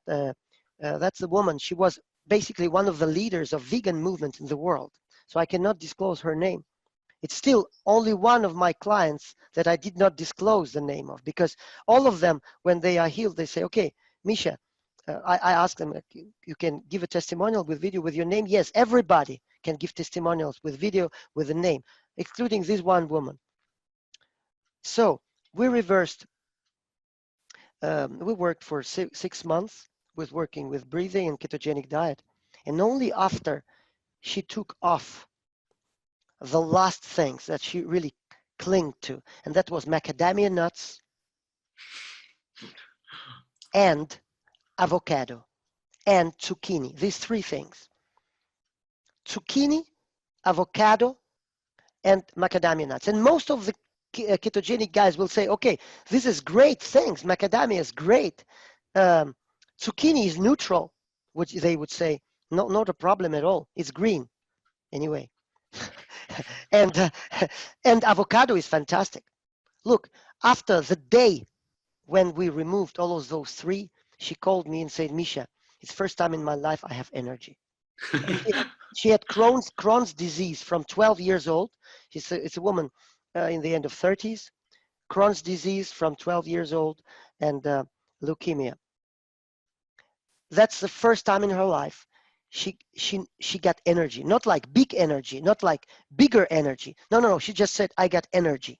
that's the woman, she was basically one of the leaders of vegan movement in the world. So I cannot disclose her name. It's still only one of my clients that I did not disclose the name of, because all of them, when they are healed, they say, okay, Misha, I ask them, you can give a testimonial with video with your name? Yes, everybody can give testimonials with video with a name, including this one woman. So we reversed, we worked for 6 months with working with breathing and ketogenic diet. And only after she took off the last things that she really clung to, and that was macadamia nuts and avocado and zucchini, these 3 things: zucchini, avocado, and macadamia nuts. And most of the ketogenic guys will say, okay, this is great things, macadamia is great, zucchini is neutral, which they would say, not a problem at all, it's green anyway. and avocado is fantastic. Look, after the day when we removed all of those 3, she called me and said, Misha, it's the first time in my life I have energy. She had Crohn's disease from 12 years old. It's a woman in the end of 30s, Crohn's disease from 12 years old, and leukemia. That's the first time in her life she got energy, not like big energy, not like bigger energy. No, she just said, I got energy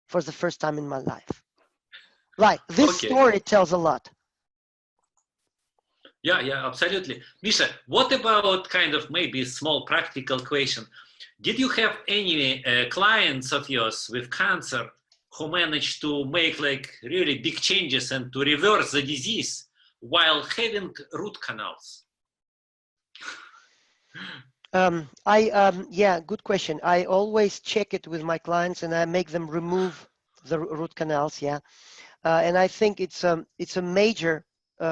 for the first time in my life. Right, this story tells a lot. Yeah, absolutely. Misha, what about kind of maybe small practical question? Did you have any clients of yours with cancer who managed to make like really big changes and to reverse the disease while having root canals? Yeah, good question. I always check it with my clients and I make them remove the root canals. Yeah, and I think it's a major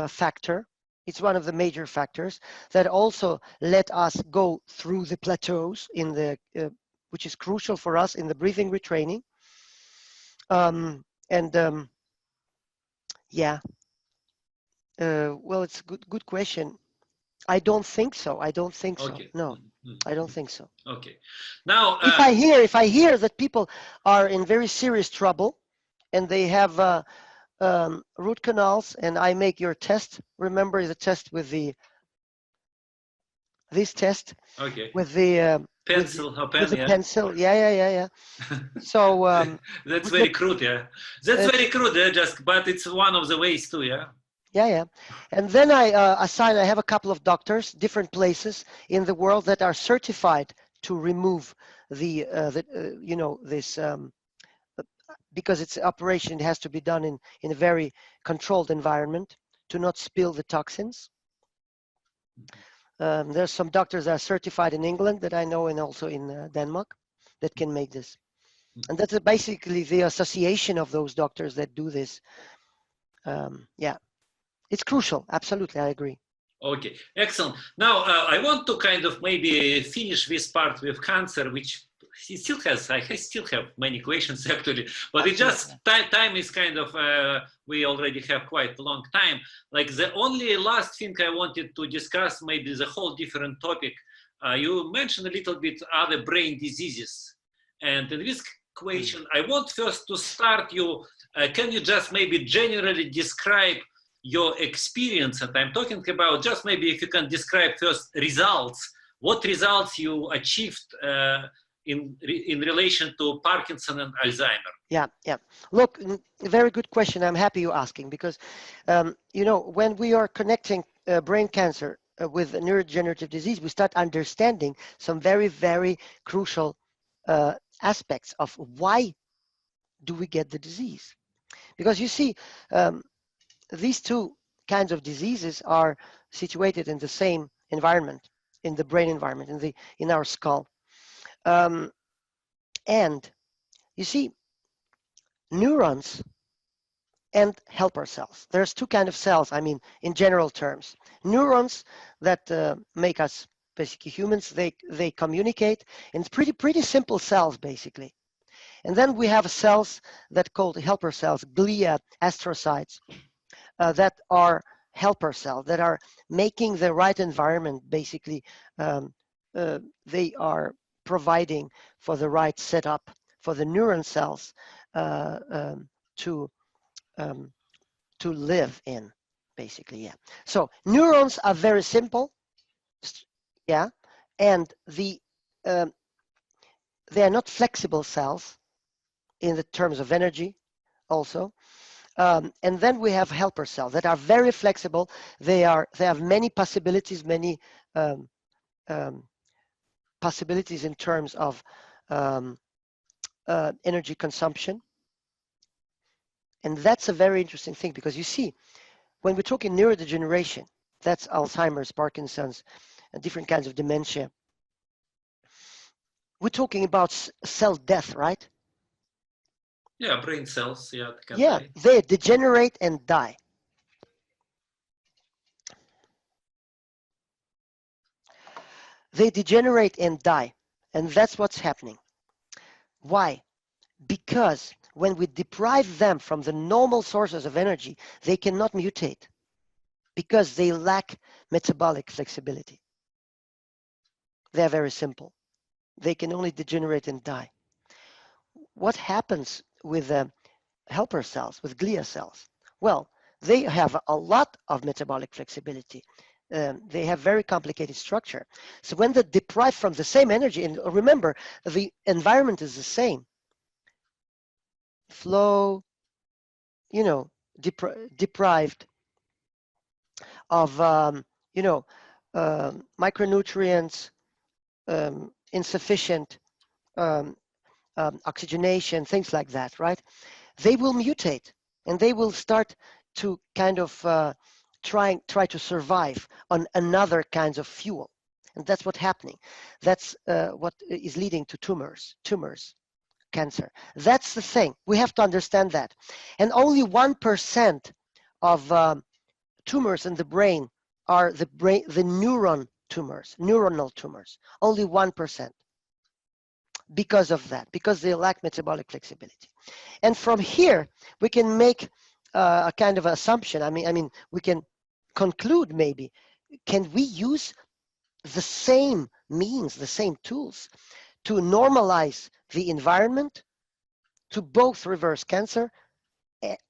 factor. It's one of the major factors that also let us go through the plateaus in the which is crucial for us in the breathing retraining. Yeah, well, it's a good question. I don't think so. I don't think so. No, I don't think so. Okay. Now, if I hear that people are in very serious trouble and they have root canals, and I make your test. Remember the test with this test with the pencil, with the pencil. Yeah. So that's very crude. Yeah, that's very crude. But it's one of the ways too. Yeah. Yeah. And then I have a couple of doctors, different places in the world that are certified to remove this because it's operation, it has to be done in a very controlled environment to not spill the toxins. There's some doctors that are certified in England that I know, and also in Denmark, that can make this. And that's basically the association of those doctors that do this. Yeah, it's crucial. Absolutely, I agree. Okay, excellent. Now, I want to kind of maybe finish this part with cancer, which I still have many questions actually, but it just time is kind of we already have quite a long time. Like the only last thing I wanted to discuss, maybe the whole different topic. You mentioned a little bit other brain diseases, and in this question, I want first to start you. Can you just maybe generally describe your experience? And I'm talking about just maybe if you can describe first results. What results you achieved in relation to Parkinson and Alzheimer? Yeah. Look, very good question. I'm happy you're asking because, when we are connecting brain cancer with neurodegenerative disease, we start understanding some very, very crucial aspects of why do we get the disease. Because you see, these 2 kinds of diseases are situated in the same environment, in the brain environment, in our skull. And you see, neurons and helper cells. There's 2 kinds of cells, I mean, in general terms. Neurons that make us basically humans, they communicate, and it's pretty simple cells, basically. And then we have cells that called helper cells, glia, astrocytes, that are helper cells that are making the right environment. Basically, they are providing for the right setup for the neuron cells to live in, basically. Yeah. So neurons are very simple. Yeah, and they are not flexible cells in the terms of energy also. And then we have helper cells that are very flexible. They have many possibilities, possibilities in terms of energy consumption. And that's a very interesting thing, because you see, when we're talking neurodegeneration, that's Alzheimer's, Parkinson's, and different kinds of dementia. We're talking about cell death, right? Yeah, brain cells, yeah, they can Yeah, die. they degenerate and die. They degenerate and die. And that's what's happening. Why? Because when we deprive them from the normal sources of energy, they cannot mutate because they lack metabolic flexibility. They're very simple. They can only degenerate and die. What happens with helper cells, with glia cells? Well, they have a lot of metabolic flexibility. They have very complicated structure. So when they're deprived from the same energy, and remember, the environment is the same. Flow, deprived of, micronutrients, insufficient oxygenation, things like that, right? They will mutate and they will start to kind of try to survive on another kinds of fuel. And that's what's happening. That's what is leading to tumors, cancer. That's the thing. We have to understand that. And only 1% of tumors in the brain are the neuronal tumors. Only 1%. Because of that, because they lack metabolic flexibility. And from here, we can make a kind of assumption. I mean, we can conclude maybe, can we use the same means, the same tools to normalize the environment to both reverse cancer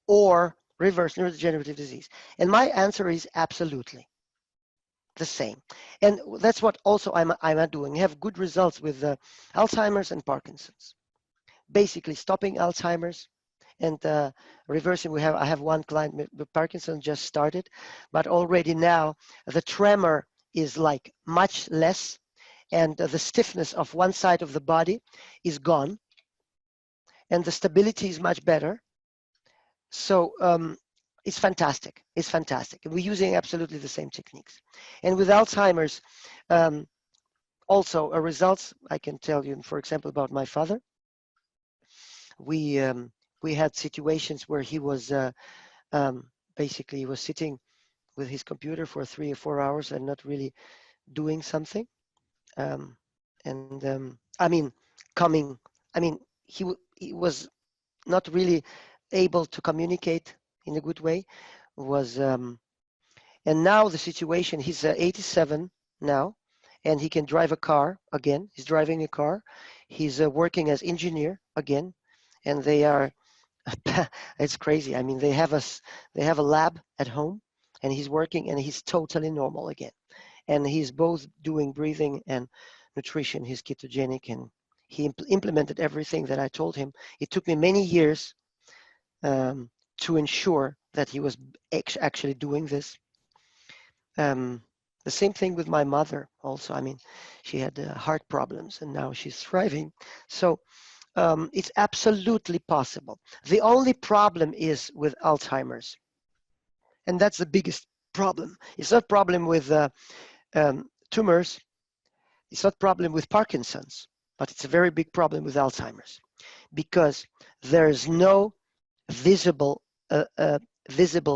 or reverse neurodegenerative disease? And my answer is absolutely the same. And that's what also I'm doing. I have good results with Alzheimer's and Parkinson's. Basically stopping Alzheimer's and reversing. I have one client with Parkinson just started, but already now the tremor is like much less, and the stiffness of one side of the body is gone, and the stability is much better. So it's fantastic. It's fantastic. We're using absolutely the same techniques. And with Alzheimer's, also results I can tell you, for example, about my father. We had situations where he was basically was sitting with his computer for 3 or 4 hours and not really doing something. I mean, he was not really able to communicate in a good way. And now the situation, he's 87 now, and he can drive a car again. He's driving a car. He's working as engineer again, and they are. It's crazy. I mean, they have a lab at home, and he's working, and he's totally normal again. And he's both doing breathing and nutrition. He's ketogenic, and he implemented everything that I told him. It took me many years to ensure that he was actually doing this. The same thing with my mother also. I mean, she had heart problems, and now she's thriving. So it's absolutely possible. The only problem is with Alzheimer's, and that's the biggest problem. It's not a problem with tumors. It's not a problem with Parkinson's, but it's a very big problem with Alzheimer's, because there's no visible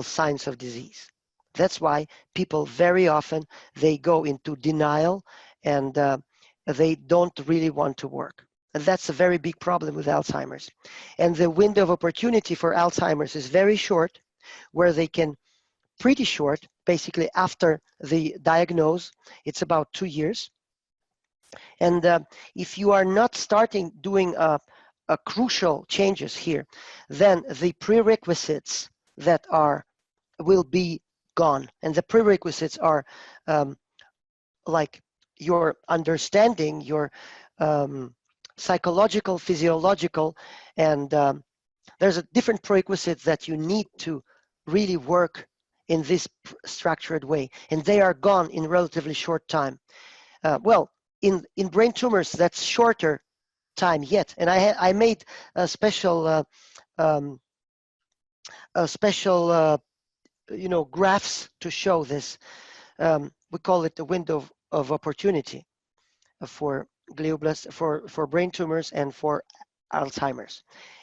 signs of disease. That's why people very often, they go into denial, and they don't really want to work. And that's a very big problem with Alzheimer's. And the window of opportunity for Alzheimer's is very short, where they can, pretty short, basically after the diagnose. It's about 2 years. And if you are not starting doing a crucial changes here, then the prerequisites that will be gone. And the prerequisites are like your understanding, your psychological, physiological, and there's a different prerequisite that you need to really work in this structured way, and they are gone in relatively short time. Well, in brain tumors, that's shorter time yet, and I made a special graphs to show this. We call it the window of opportunity for for brain tumors and for Alzheimer's,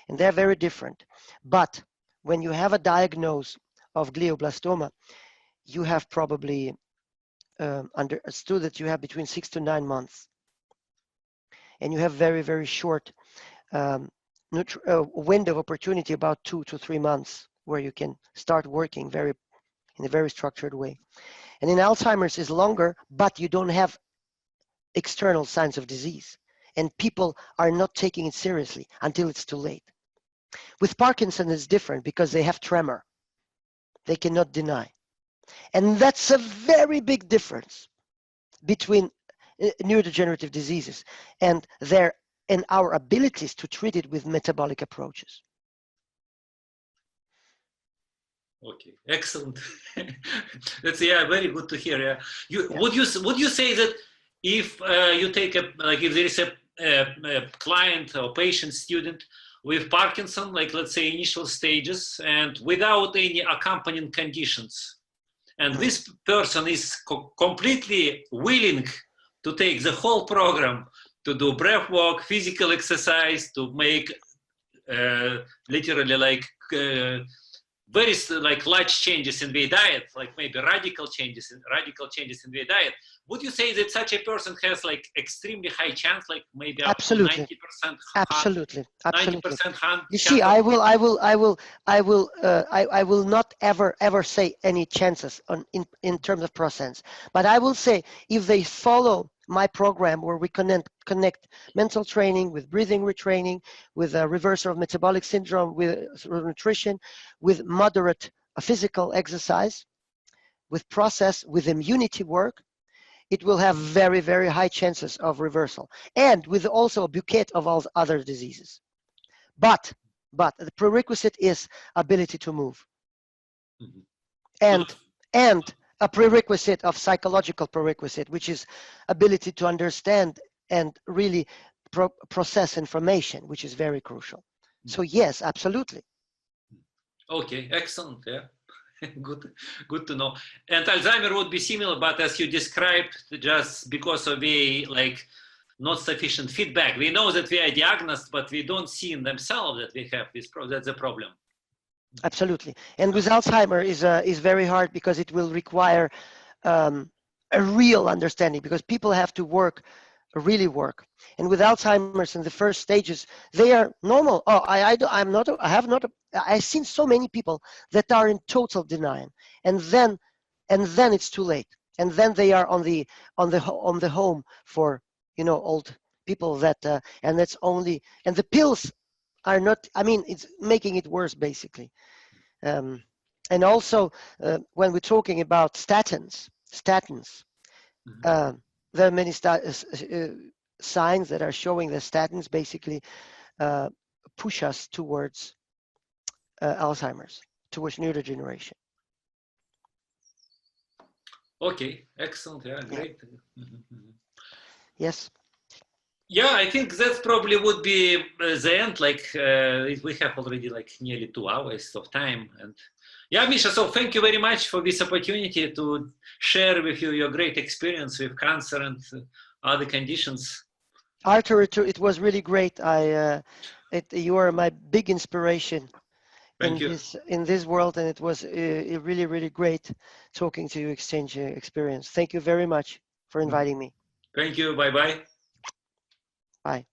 and they're very different. But when you have a diagnosis of glioblastoma, you have probably understood that you have between 6 to 9 months, and you have very, very short window of opportunity, about 2 to 3 months, where you can start working in a very structured way. And in Alzheimer's is longer, but you don't have external signs of disease, and people are not taking it seriously until it's too late. With Parkinson, it's different because they have tremor. They cannot deny. And that's a very big difference between neurodegenerative diseases and our abilities to treat it with metabolic approaches. Okay, excellent. That's very good to hear. Would you say that if you take if there is a client or patient, student with Parkinson, like let's say initial stages, and without any accompanying conditions, and this person is completely willing to take the whole program, to do breath work, physical exercise, to make literally very large changes in their diet, like maybe radical changes in their diet. Would you say that such a person has extremely high chance, like maybe up to 90%? Absolutely. 90% You see, I will not ever say any chances in terms of percents, but I will say if they follow my program where we connect mental training with breathing retraining, with a reversal of metabolic syndrome, with nutrition, with moderate physical exercise, with process, with immunity work, it will have very, very high chances of reversal, and with also a bouquet of all other diseases. But the prerequisite is ability to move, and a prerequisite of psychological prerequisite, which is ability to understand and really process information, which is very crucial. So yes, absolutely. Okay, excellent. Yeah. Good to know. And Alzheimer would be similar, but as you described, just because of the not sufficient feedback. We know that we are diagnosed, but we don't see in themselves that we have this problem. That's a problem. Absolutely. And with Alzheimer is very hard because it will require a real understanding, because people have to really work. And with Alzheimer's in the first stages, they are normal. Oh, I've seen so many people that are in total denial, and then it's too late, and then they are on the home for old people that and that's only, and the pills are not, it's making it worse basically. And also when we're talking about statins, there are many signs that are showing that statins basically push us towards Alzheimer's, towards neurodegeneration. Okay, excellent. Yeah, great. Yes. Yeah, I think that probably would be the end. We have already nearly 2 hours of time. And yeah, Misha, so thank you very much for this opportunity to share with you your great experience with cancer and other conditions. Artour, it was really great. You are my big inspiration in this world, and it was really, really great talking to you, exchange experience. Thank you very much for inviting me. Thank you. Bye-bye. Bye.